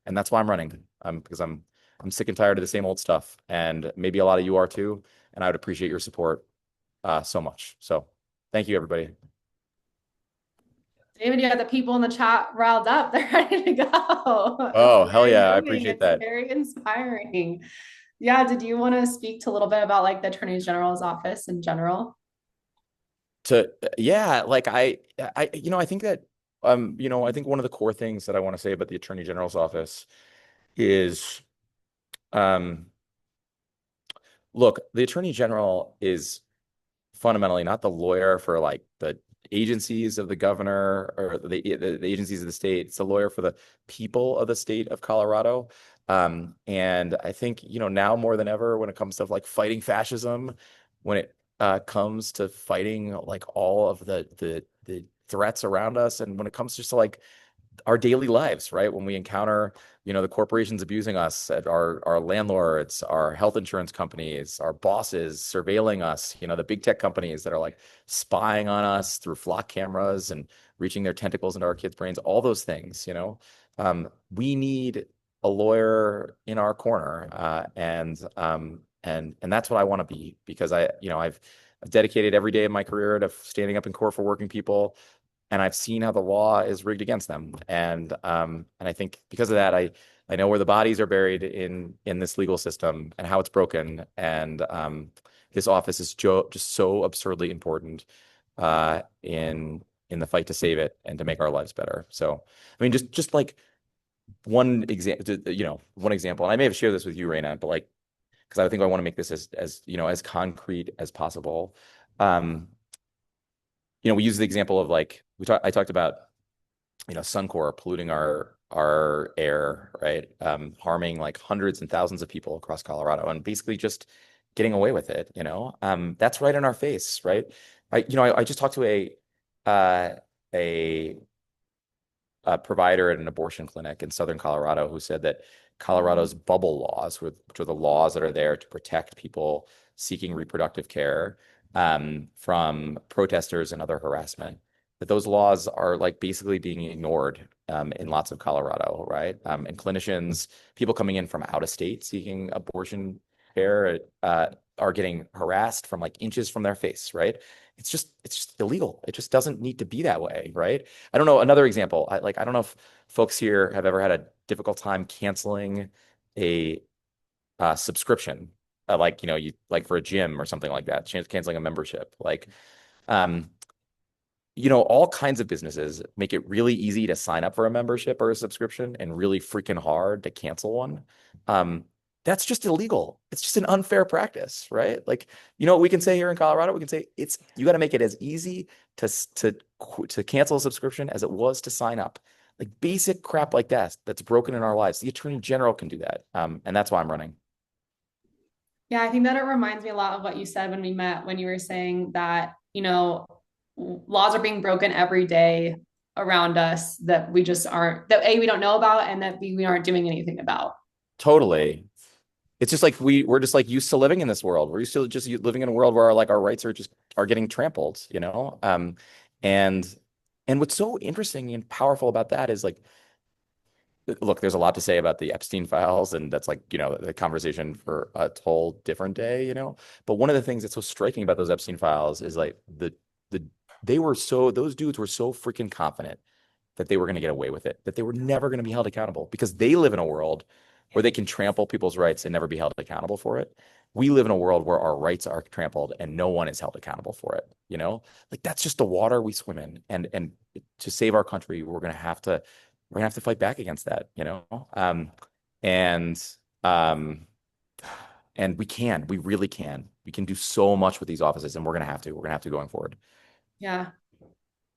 that's why I'm running, because I'm sick and tired of the same old stuff. And maybe a lot of you are too. And I would appreciate your support so much. So thank you, everybody. David, you got the people in the chat riled up. They're ready to go. Oh, hell yeah. I appreciate that. Very inspiring. Yeah. Did you want to speak to a little bit about like the Attorney General's office in general? Yeah, like I think that I think one of the core things that I want to say about the Attorney General's office is look, the Attorney General is fundamentally not the lawyer for like the agencies of the governor or the agencies of the state. It's the lawyer for the people of the state of Colorado. And I think, now more than ever, when it comes to like fighting fascism, when it comes to fighting like all of the threats around us, and when it comes just to like our daily lives, right? When we encounter, the corporations abusing us, our landlords, our health insurance companies, our bosses surveilling us, the big tech companies that are like spying on us through flock cameras and reaching their tentacles into our kids' brains, all those things, we need a lawyer in our corner. And that's what I want to be, because I've dedicated every day of my career to standing up in court for working people. And I've seen how the law is rigged against them. And I think because of that, I know where the bodies are buried in this legal system and how it's broken. And this office is just so absurdly important in the fight to save it and to make our lives better. So, I mean, just like one example, and I may have shared this with you, Raina, but like, because I think I want to make this as as concrete as possible. Um, we use the example of like I talked about Suncor polluting our air, right? Harming like hundreds and thousands of people across Colorado and basically just getting away with it. That's right in our face, right? I just talked to uh, a a provider at an abortion clinic in Southern Colorado who said that Colorado's bubble laws, which are the laws that are there to protect people seeking reproductive care from protesters and other harassment, that those laws are like basically being ignored in lots of Colorado, right? And clinicians, people coming in from out of state seeking abortion care, are getting harassed from like inches from their face, right? It's just illegal. It just doesn't need to be that way, right? I don't know. Another example, I don't know if folks here have ever had a difficult time canceling a subscription, like you like for a gym or something like that, canceling a membership. Like, um, all kinds of businesses make it really easy to sign up for a membership or a subscription and really freaking hard to cancel one. Um, that's just illegal. It's just an unfair practice, right? Like, what we can say here in Colorado? We can say you got to make it as easy to cancel a subscription as it was to sign up. Like basic crap like that's broken in our lives. The attorney general can do that. And that's why I'm running. Yeah, I think that it reminds me a lot of what you said when we met, when you were saying that, laws are being broken every day around us that we just aren't, that we don't know about and that we aren't doing anything about. Totally. It's just like we're just like used to living in this world. We're used to just living in a world where our rights are getting trampled. And what's so interesting and powerful about that is like, look, there's a lot to say about the Epstein files, and that's like, the conversation for a whole different day. But one of the things that's so striking about those Epstein files is like those dudes were so freaking confident that they were going to get away with it, that they were never going to be held accountable because they live in a world where they can trample people's rights and never be held accountable for it. We live in a world where our rights are trampled and no one is held accountable for it. Like that's just the water we swim in. And to save our country, we're gonna have to fight back against that. And um and we really can. We can do so much with these offices, and we're gonna have to going forward. Yeah.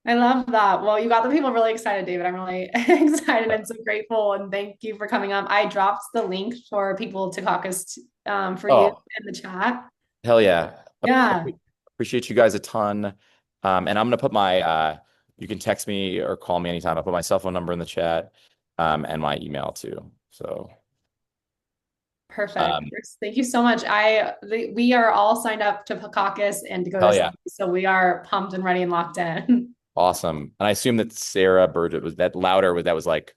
I love that. Well, you got the people really excited, David. I'm really excited and so grateful. And thank you for coming up. I dropped the link for people to caucus for you Oh, in the chat. hell yeah. Yeah, Appreciate you guys a ton. And I'm gonna put my you can text me or call me anytime. I'll put my cell phone number in the chat, and my email too. So perfect. um Thank you so much. We are all signed up to caucus and to go hell to, yeah. so we are pumped and ready and locked in. Awesome. And I assume that Sarah Burgett was that louder, that was like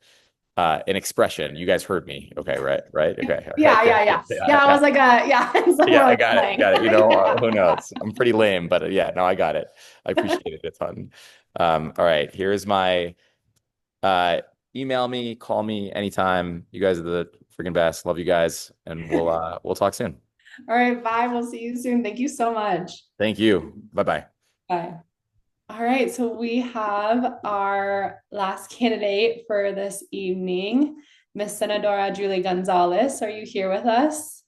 an expression. You guys heard me. Okay, right, right. Okay, all right, Yeah, good. yeah, yeah. Yeah, Yeah, I was like, yeah, it's more yeah, I like got it. playing. Got it. Yeah. Who knows? I'm pretty lame, but yeah, no, I got it. I appreciate it a ton. All right, here's my uh email me, call me anytime. You guys are the freaking best. Love you guys, and we'll talk soon. All right, bye. We'll see you soon. Thank you so much. Thank you. Bye-bye. Bye. All right, so we have our last candidate for this evening, Miss Senadora Julie Gonzalez. Are you here with us?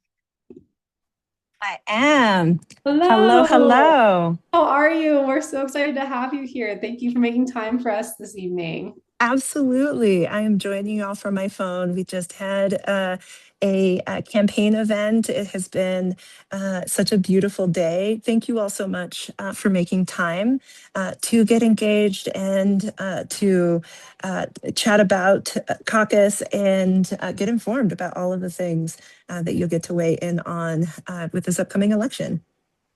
I am. Hello. Hello. How are you? We're so excited to have you here. Thank you for making time for us this evening. Absolutely. I am joining you all from my phone. We just had a campaign event. It has been such a beautiful day. Thank you all so much for making time to get engaged and to chat about caucus and get informed about all of the things that you'll get to weigh in on with this upcoming election.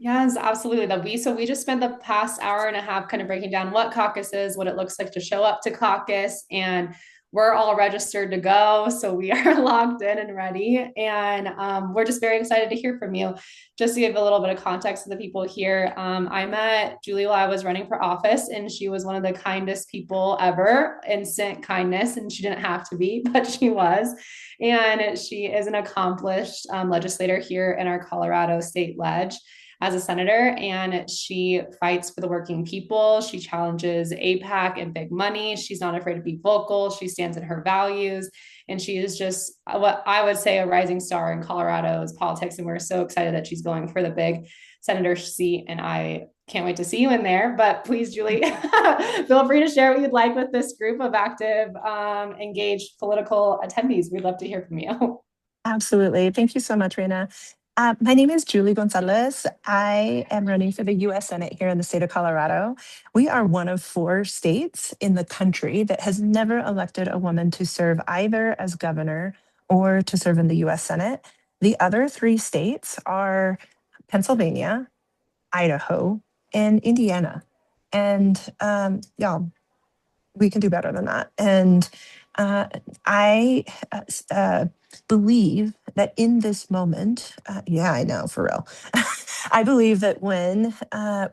Yes, absolutely. So we just spent the past hour and a half kind of breaking down what caucus is, what it looks like to show up to caucus, and we're all registered to go. So we are locked in and ready. And we're just very excited to hear from you. Just to give a little bit of context to the people here, I met Julie while I was running for office, and she was one of the kindest people ever, instant kindness. And she didn't have to be, but she was. And she is an accomplished legislator here in our Colorado State Ledge. as a senator, and she fights for the working people. She challenges APAC and big money. She's not afraid to be vocal. She stands in her values, and she is just what I would say a rising star in Colorado's politics. And we're so excited that she's going for the big senator seat, and I can't wait to see you in there. But please, Julie, feel free to share what you'd like with this group of active, engaged political attendees. We'd love to hear from you. Absolutely. Thank you so much, Reina. My name is Julie Gonzalez. I am running for the US Senate here in the state of Colorado. We are one of 4 states in the country that has never elected a woman to serve either as governor or to serve in the US Senate. The other 3 states are Pennsylvania, Idaho, and Indiana. And y'all, we can do better than that. And I believe that in this moment, yeah, I know, for real. I believe that when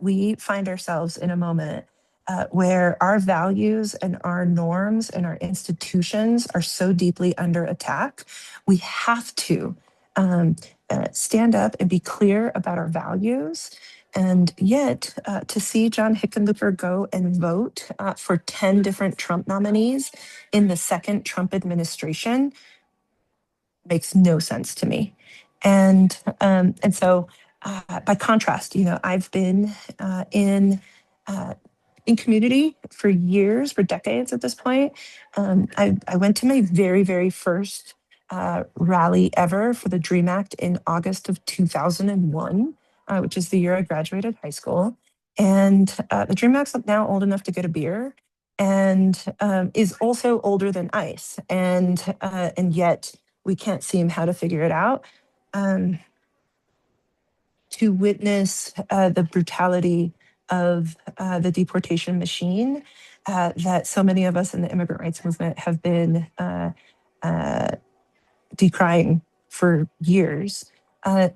we find ourselves in a moment where our values and our norms and our institutions are so deeply under attack, we have to stand up and be clear about our values. And yet, to see John Hickenlooper go and vote for 10 different Trump nominees in the second Trump administration makes no sense to me. And so, by contrast, I've been in community for years, for decades at this point. I went to my very, very first rally ever for the DREAM Act in August of 2001, which is the year I graduated high school. And the DREAM Act's now old enough to get a beer, and is also older than ICE, and yet we can't seem how to figure it out. To witness the brutality of the deportation machine that so many of us in the immigrant rights movement have been decrying for years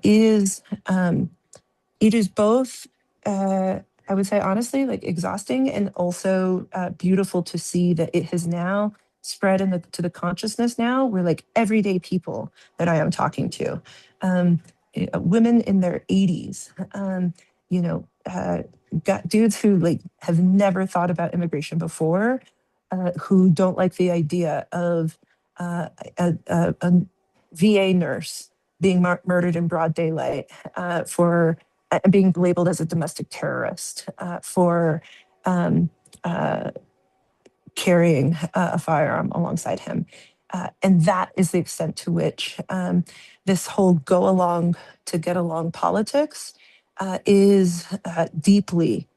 is it is both I would say honestly like exhausting and also beautiful to see that it has now spread to the consciousness now where like everyday people that I am talking to, women in their 80s, got dudes who like have never thought about immigration before, who don't like the idea of a VA nurse being murdered in broad daylight for being labeled as a domestic terrorist for carrying a firearm alongside him. And that is the extent to which this whole go along to get along politics is deeply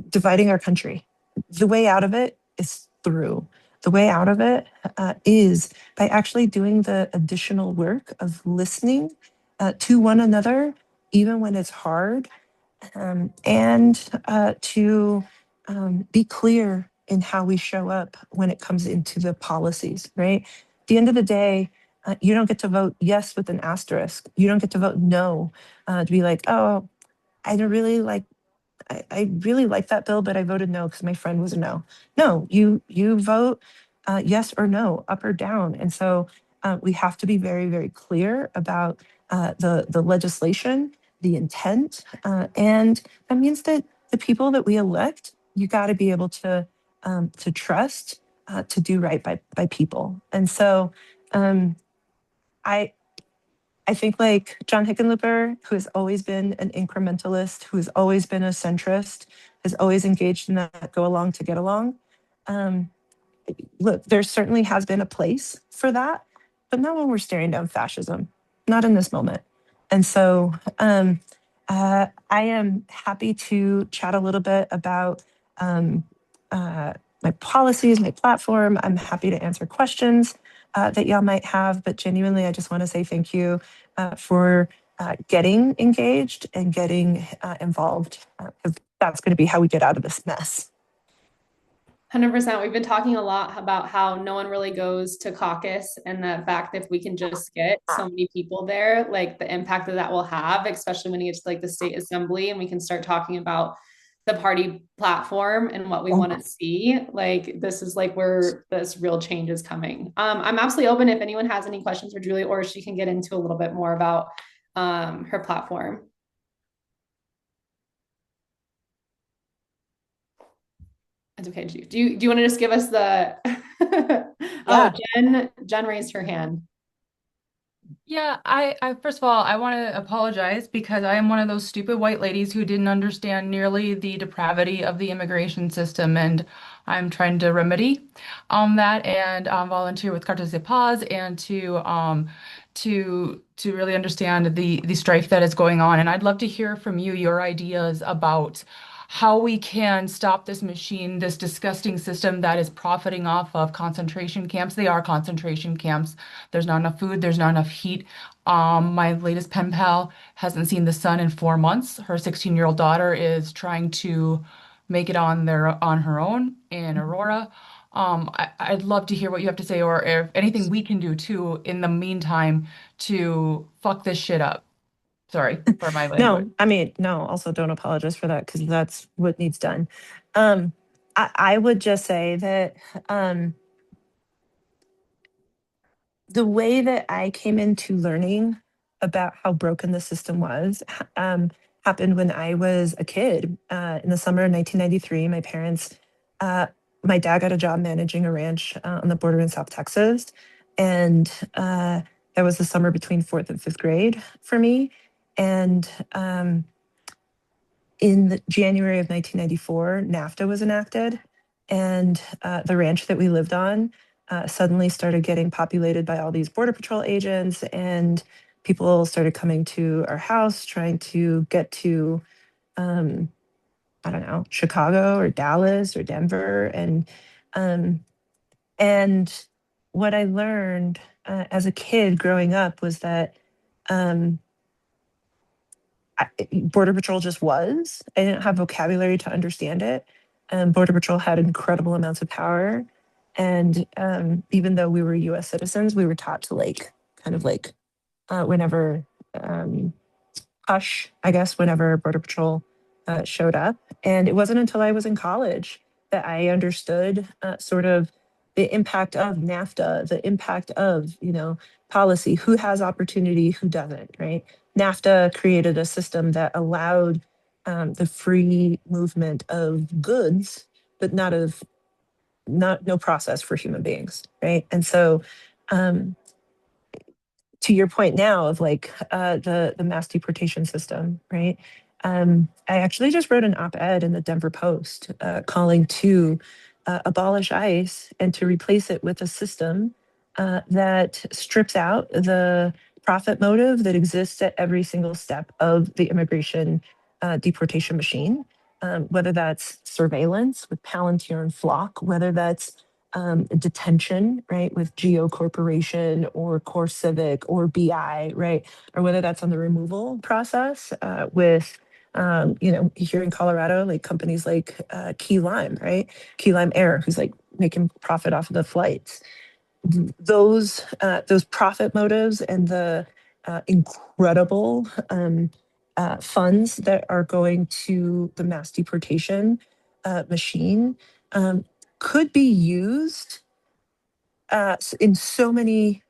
dividing our country. The way out of it is through. The way out of it is by actually doing the additional work of listening to one another, even when it's hard, and to be clear in how we show up when it comes into the policies, right? At the end of the day, you don't get to vote yes with an asterisk. You don't get to vote no to be like, oh, I don't really like I really like that bill, but I voted no because my friend was a no. No, you vote yes or no, up or down. And so we have to be very, very clear about the legislation, the intent, and that means that the people that we elect, you got to be able to trust to do right by people. And so I I think like John Hickenlooper, who has always been an incrementalist, who has always been a centrist, has always engaged in that go along to get along. Um, Look, there certainly has been a place for that, but not when we're staring down fascism, not in this moment. And so I am happy to chat a little bit about my policies, my platform. I'm happy to answer questions that y'all might have, but genuinely, I just want to say thank you for getting engaged and getting involved, because that's going to be how we get out of this mess. 100%. We've been talking a lot about how no one really goes to caucus, and the fact that if we can just get so many people there, like the impact that that will have, especially when you get to like the state assembly and we can start talking about the party platform and what we want to see. Like this is like where this real change is coming. I'm absolutely open if anyone has any questions for Julie, or she can get into a little bit more about her platform. It's okay. Do you want to just give us the oh, Jen raised her hand. Yeah, I first of all, I want to apologize because I am one of those stupid white ladies who didn't understand nearly the depravity of the immigration system, and I'm trying to remedy that and volunteer with Cartas de Paz and to really understand the strife that is going on. And I'd love to hear from you your ideas about how we can stop this machine, this disgusting system that is profiting off of concentration camps. They are concentration camps. There's not enough food, there's not enough heat. My latest pen pal hasn't seen the sun in 4 months. Her 16-year-old daughter is trying to make it on her own in Aurora. I'd love to hear what you have to say, or if anything we can do too in the meantime to fuck this shit up. Sorry for my language. No, I mean, no, also don't apologize for that because that's what needs done. Um, I would just say that the way that I came into learning about how broken the system was happened when I was a kid. In the summer of 1993, my dad got a job managing a ranch on the border in South Texas. And that was the summer between fourth and fifth grade for me. And in January of 1994, NAFTA was enacted. And the ranch that we lived on suddenly started getting populated by all these Border Patrol agents, and people started coming to our house trying to get to, I don't know, Chicago or Dallas or Denver. Um, and what I learned as a kid growing up was that um, Border Patrol just was. I didn't have vocabulary to understand it. Border Patrol had incredible amounts of power. And even though we were US citizens, we were taught to kind of whenever, hush, I guess, whenever Border Patrol showed up. And it wasn't until I was in college that I understood sort of the impact of NAFTA, the impact of, policy, who has opportunity, who doesn't, right? NAFTA created a system that allowed the free movement of goods, but no process for human beings, right? And so, to your point now of the mass deportation system, right? I actually just wrote an op-ed in the Denver Post calling to abolish ICE and to replace it with a system that strips out the profit motive that exists at every single step of the immigration deportation machine, whether that's surveillance with Palantir and Flock, whether that's detention, right, with Geo Corporation or Core Civic or BI, right, or whether that's on the removal process with, here in Colorado, like companies like Key Lime, right, Key Lime Air, who's like making profit off of the flights. Those profit motives and the incredible funds that are going to the mass deportation machine could be used in so many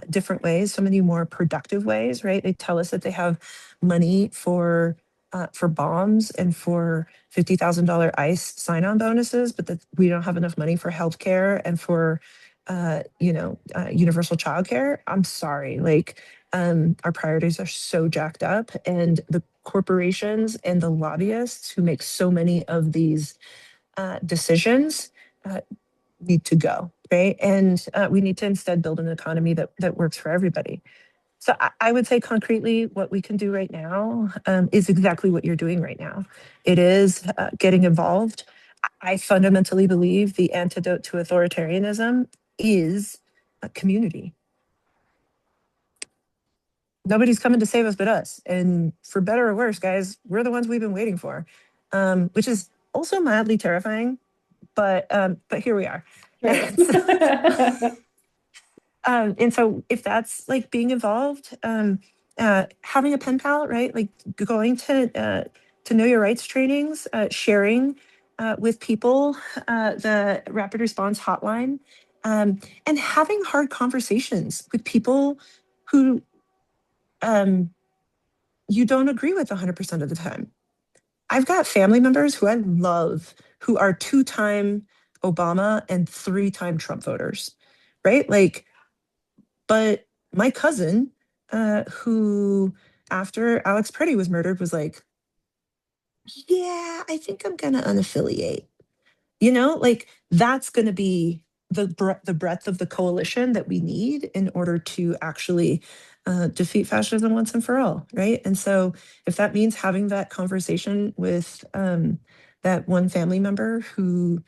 different ways, so many more productive ways, right? They tell us that they have money for bombs and for $50,000 ICE sign-on bonuses, but that we don't have enough money for healthcare and for universal childcare. I'm sorry, our priorities are so jacked up, and the corporations and the lobbyists who make so many of these decisions need to go, right? And we need to instead build an economy that works for everybody. So I would say concretely, what we can do right now is exactly what you're doing right now. It is getting involved. I fundamentally believe the antidote to authoritarianism is a community. Nobody's coming to save us but us. And for better or worse, guys, we're the ones we've been waiting for, which is also mildly terrifying. But here we are. And so if that's like being involved, having a pen pal, right? Like going to know your rights trainings, sharing with people the rapid response hotline, and having hard conversations with people who you don't agree with 100% of the time. I've got family members who I love who are 2-time Obama and 3-time Trump voters, right? Like, but my cousin, who after Alex Preddy was murdered, was like, yeah, I think I'm gonna unaffiliate. You know, like that's going to be the breadth of the coalition that we need in order to actually defeat fascism once and for all, right? And so, if that means having that conversation with that one family member who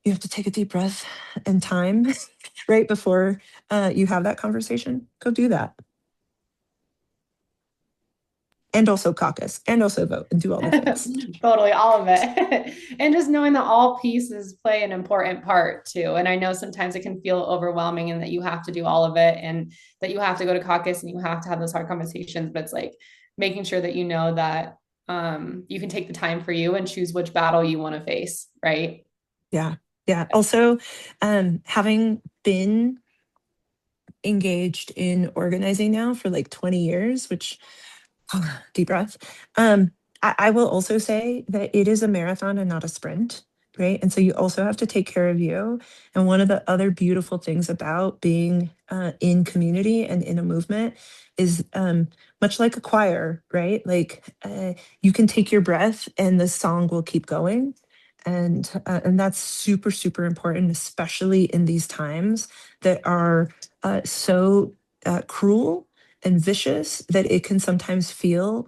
you have to take a deep breath and time right before you have that conversation, go do that. And also caucus, and also vote, and do all the things. Totally, all of it. And just knowing that all pieces play an important part too. And I know sometimes it can feel overwhelming and that you have to do all of it and that you have to go to caucus and you have to have those hard conversations. But it's like making sure that you know that you can take the time for you and choose which battle you want to face, right? Yeah. Yeah. Also, having been engaged in organizing now for like 20 years, which deep breath. I will also say that it is a marathon and not a sprint, right? And so you also have to take care of you. And one of the other beautiful things about being in community and in a movement is much like a choir, right? Like you can take your breath and the song will keep going. And that's super, super important, especially in these times that are so cruel and vicious that it can sometimes feel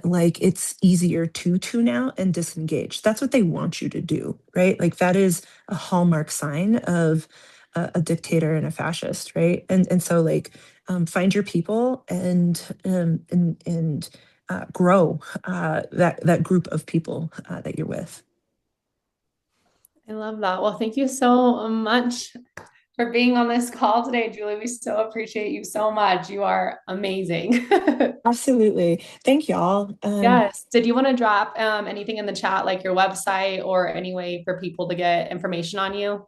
like it's easier to tune out and disengage. That's what they want you to do, right? Like that is a hallmark sign of a dictator and a fascist, right? And so like find your people and grow that group of people that you're with. I love that. Well, thank you so much for being on this call today, Julie. We so appreciate you so much. You are amazing. Absolutely. Thank y'all. Yes. Did you want to drop anything in the chat, like your website or any way for people to get information on you?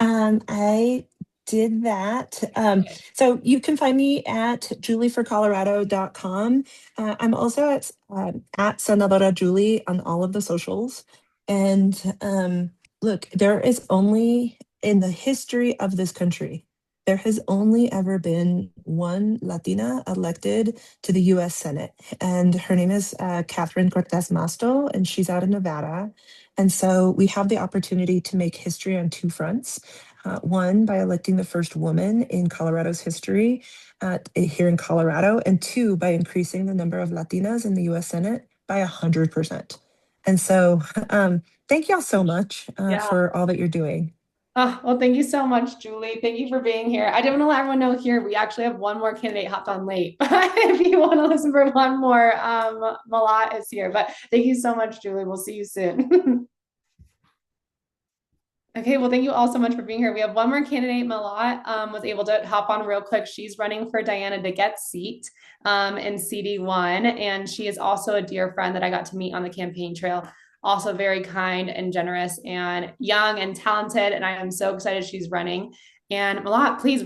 I did that. So you can find me at julieforcolorado.com. I'm also at Senadora Julie on all of the socials. And look, there is only in the history of this country, there has only ever been one Latina elected to the US Senate. And her name is Catherine Cortez Masto, and she's out of Nevada. And so we have the opportunity to make history on two fronts. One, by electing the first woman in Colorado's history here in Colorado, and two, by increasing the number of Latinas in the US Senate by 100%. And so thank y'all so much for all that you're doing. Oh, well, thank you so much, Julie. Thank you for being here. I did want to let everyone know here, we actually have one more candidate hopped on late. If you want to listen for one more, Malat is here. But thank you so much, Julie. We'll see you soon. Okay, well, thank you all so much for being here. We have one more candidate. Malat was able to hop on real quick. She's running for Diana DeGette's seat in CD1, and she is also a dear friend that I got to meet on the campaign trail. Also very kind and generous and young and talented, and I am so excited she's running. And Malat, please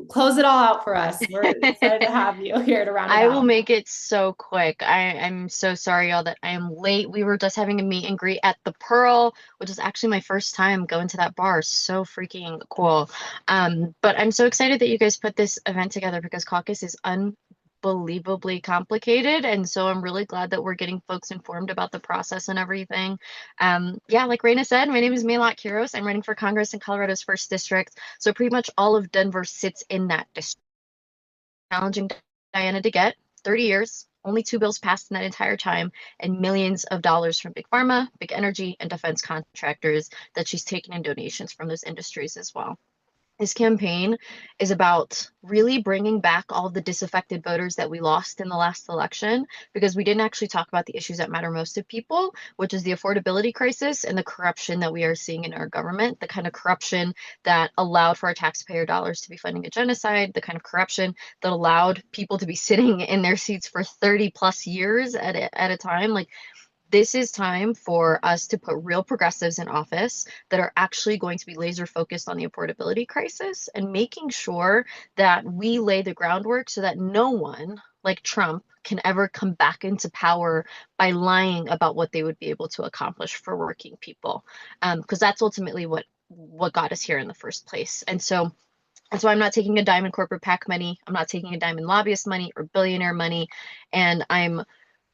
close it all out for us. We're excited to have you here to round it out. I will make it so quick. I'm so sorry, y'all, that I am late. We were just having a meet and greet at the Pearl, which is actually my first time going to that bar. So freaking cool. But I'm so excited that you guys put this event together because caucus is unbelievably complicated, and so I'm really glad that we're getting folks informed about the process and everything. Yeah, like Raina said, my name is Malat Kiros. I'm running for Congress in Colorado's 1st district, so pretty much all of Denver sits in that district. Challenging Diana DeGette, 30 years, only 2 bills passed in that entire time, and millions of dollars from big pharma, big energy, and defense contractors that she's taken in donations from those industries as well. This campaign is about really bringing back all the disaffected voters that we lost in the last election, because we didn't actually talk about the issues that matter most to people, which is the affordability crisis and the corruption that we are seeing in our government, the kind of corruption that allowed for our taxpayer dollars to be funding a genocide, the kind of corruption that allowed people to be sitting in their seats for 30 plus years at a time. Like, this is time for us to put real progressives in office that are actually going to be laser focused on the affordability crisis and making sure that we lay the groundwork so that no one like Trump can ever come back into power by lying about what they would be able to accomplish for working people. Because that's ultimately what got us here in the first place. And so that's why I'm not taking a dime in corporate PAC money. I'm not taking a dime in lobbyist money or billionaire money. And I'm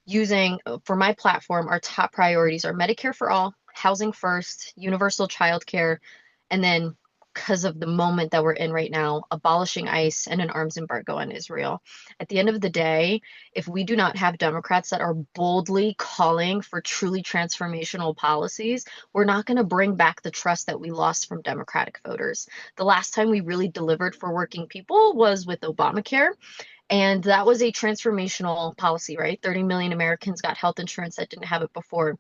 using, for my platform, our top priorities are Medicare for all, housing first, universal childcare, and then, because of the moment that we're in right now, abolishing ICE and an arms embargo on Israel. At the end of the day, if we do not have Democrats that are boldly calling for truly transformational policies, we're not going to bring back the trust that we lost from Democratic voters. The last time we really delivered for working people was with Obamacare. And that was a transformational policy, right? 30 million Americans got health insurance that didn't have it before.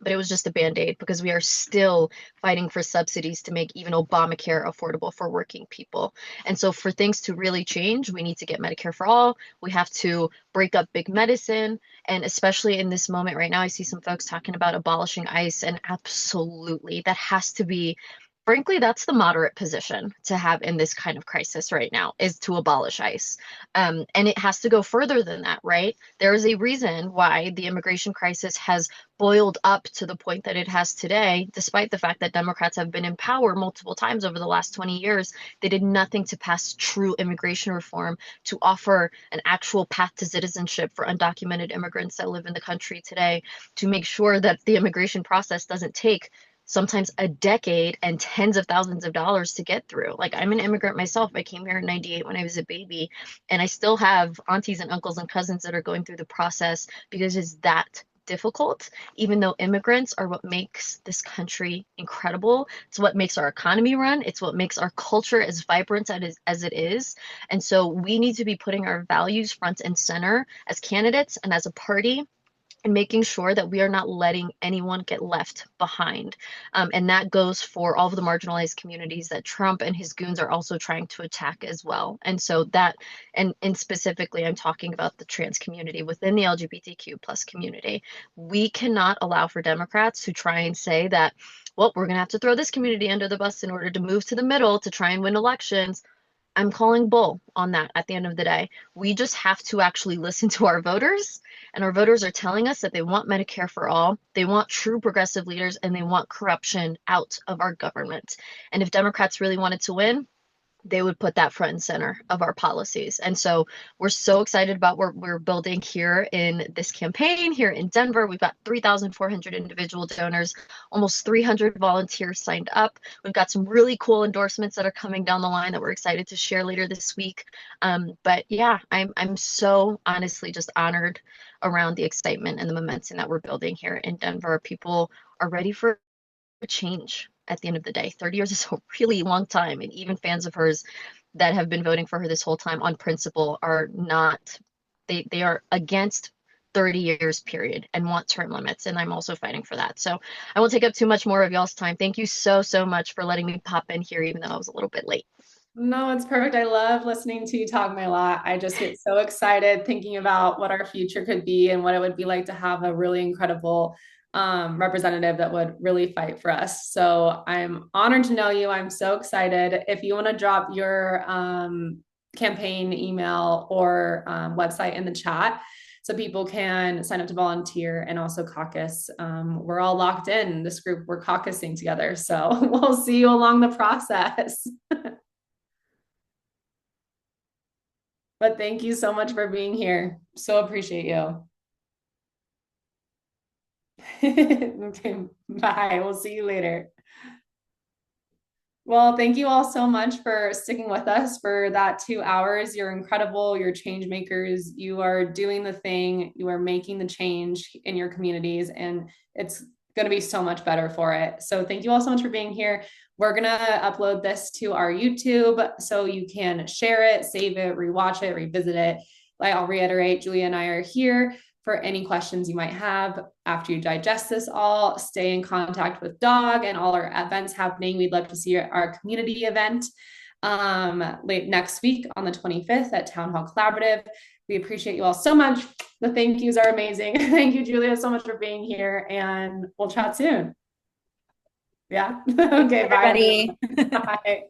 But it was just a band-aid because we are still fighting for subsidies to make even Obamacare affordable for working people. And so for things to really change, we need to get Medicare for all. We have to break up big medicine. And especially in this moment right now, I see some folks talking about abolishing ICE, and absolutely, that has to be, frankly, that's the moderate position to have in this kind of crisis right now, is to abolish ICE. And it has to go further than that, right? There is a reason why the immigration crisis has boiled up to the point that it has today, despite the fact that Democrats have been in power multiple times over the last 20 years. They did nothing to pass true immigration reform, to offer an actual path to citizenship for undocumented immigrants that live in the country today, to make sure that the immigration process doesn't take sometimes a decade and tens of thousands of dollars to get through. Like, I'm an immigrant myself. I came here in 98 when I was a baby, and I still have aunties and uncles and cousins that are going through the process because it's that difficult, even though immigrants are what makes this country incredible. It's what makes our economy run. It's what makes our culture as vibrant as it is. And so we need to be putting our values front and center as candidates and as a party, and making sure that we are not letting anyone get left behind. And that goes for all of the marginalized communities that Trump and his goons are also trying to attack as well. And so that, and specifically, I'm talking about the trans community within the LGBTQ plus community. We cannot allow for Democrats who try and say that, well, we're going to have to throw this community under the bus in order to move to the middle to try and win elections. I'm calling bull on that at the end of the day. We just have to actually listen to our voters, and our voters are telling us that they want Medicare for all, they want true progressive leaders, and they want corruption out of our government. And if Democrats really wanted to win, they would put that front and center of our policies. And so we're so excited about what we're building here in this campaign here in Denver. We've got 3,400 individual donors, almost 300 volunteers signed up. We've got some really cool endorsements that are coming down the line that we're excited to share later this week. But yeah, I'm so honestly just honored around the excitement and the momentum that we're building here in Denver. People are ready for change. At the end of the day, 30 years is a really long time, and even fans of hers that have been voting for her this whole time on principle are not, they are against 30 years period and want term limits, and I'm also fighting for that. So I won't take up too much more of y'all's time. Thank you so much for letting me pop in here, even though I was a little bit late. No, it's perfect. I love listening to you talk, my lot. I just get so excited thinking about what our future could be and what it would be like to have a really incredible representative that would really fight for us. So I'm honored to know you. I'm so excited. If you want to drop your campaign email or website in the chat so people can sign up to volunteer and also caucus. We're all locked in this group. We're caucusing together. So we'll see you along the process. But thank you so much for being here. So appreciate you. Okay, bye. We'll see you later. Well, thank you all so much for sticking with us for that 2 hours. You're incredible. You're change makers. You are doing the thing. You are making the change in your communities, and it's going to be so much better for it. So thank you all so much for being here. We're going to upload this to our YouTube so you can share it, save it, rewatch it, revisit it. Like, I'll reiterate, Julia and I are here for any questions you might have after you digest this all. Stay in contact with Dog and all our events happening. We'd love to see our community event late next week on the 25th at Town Hall Collaborative. We appreciate you all so much. The thank yous are amazing. Thank you, Julia, so much for being here, and we'll chat soon. Yeah. Okay. Bye. Everybody. Bye.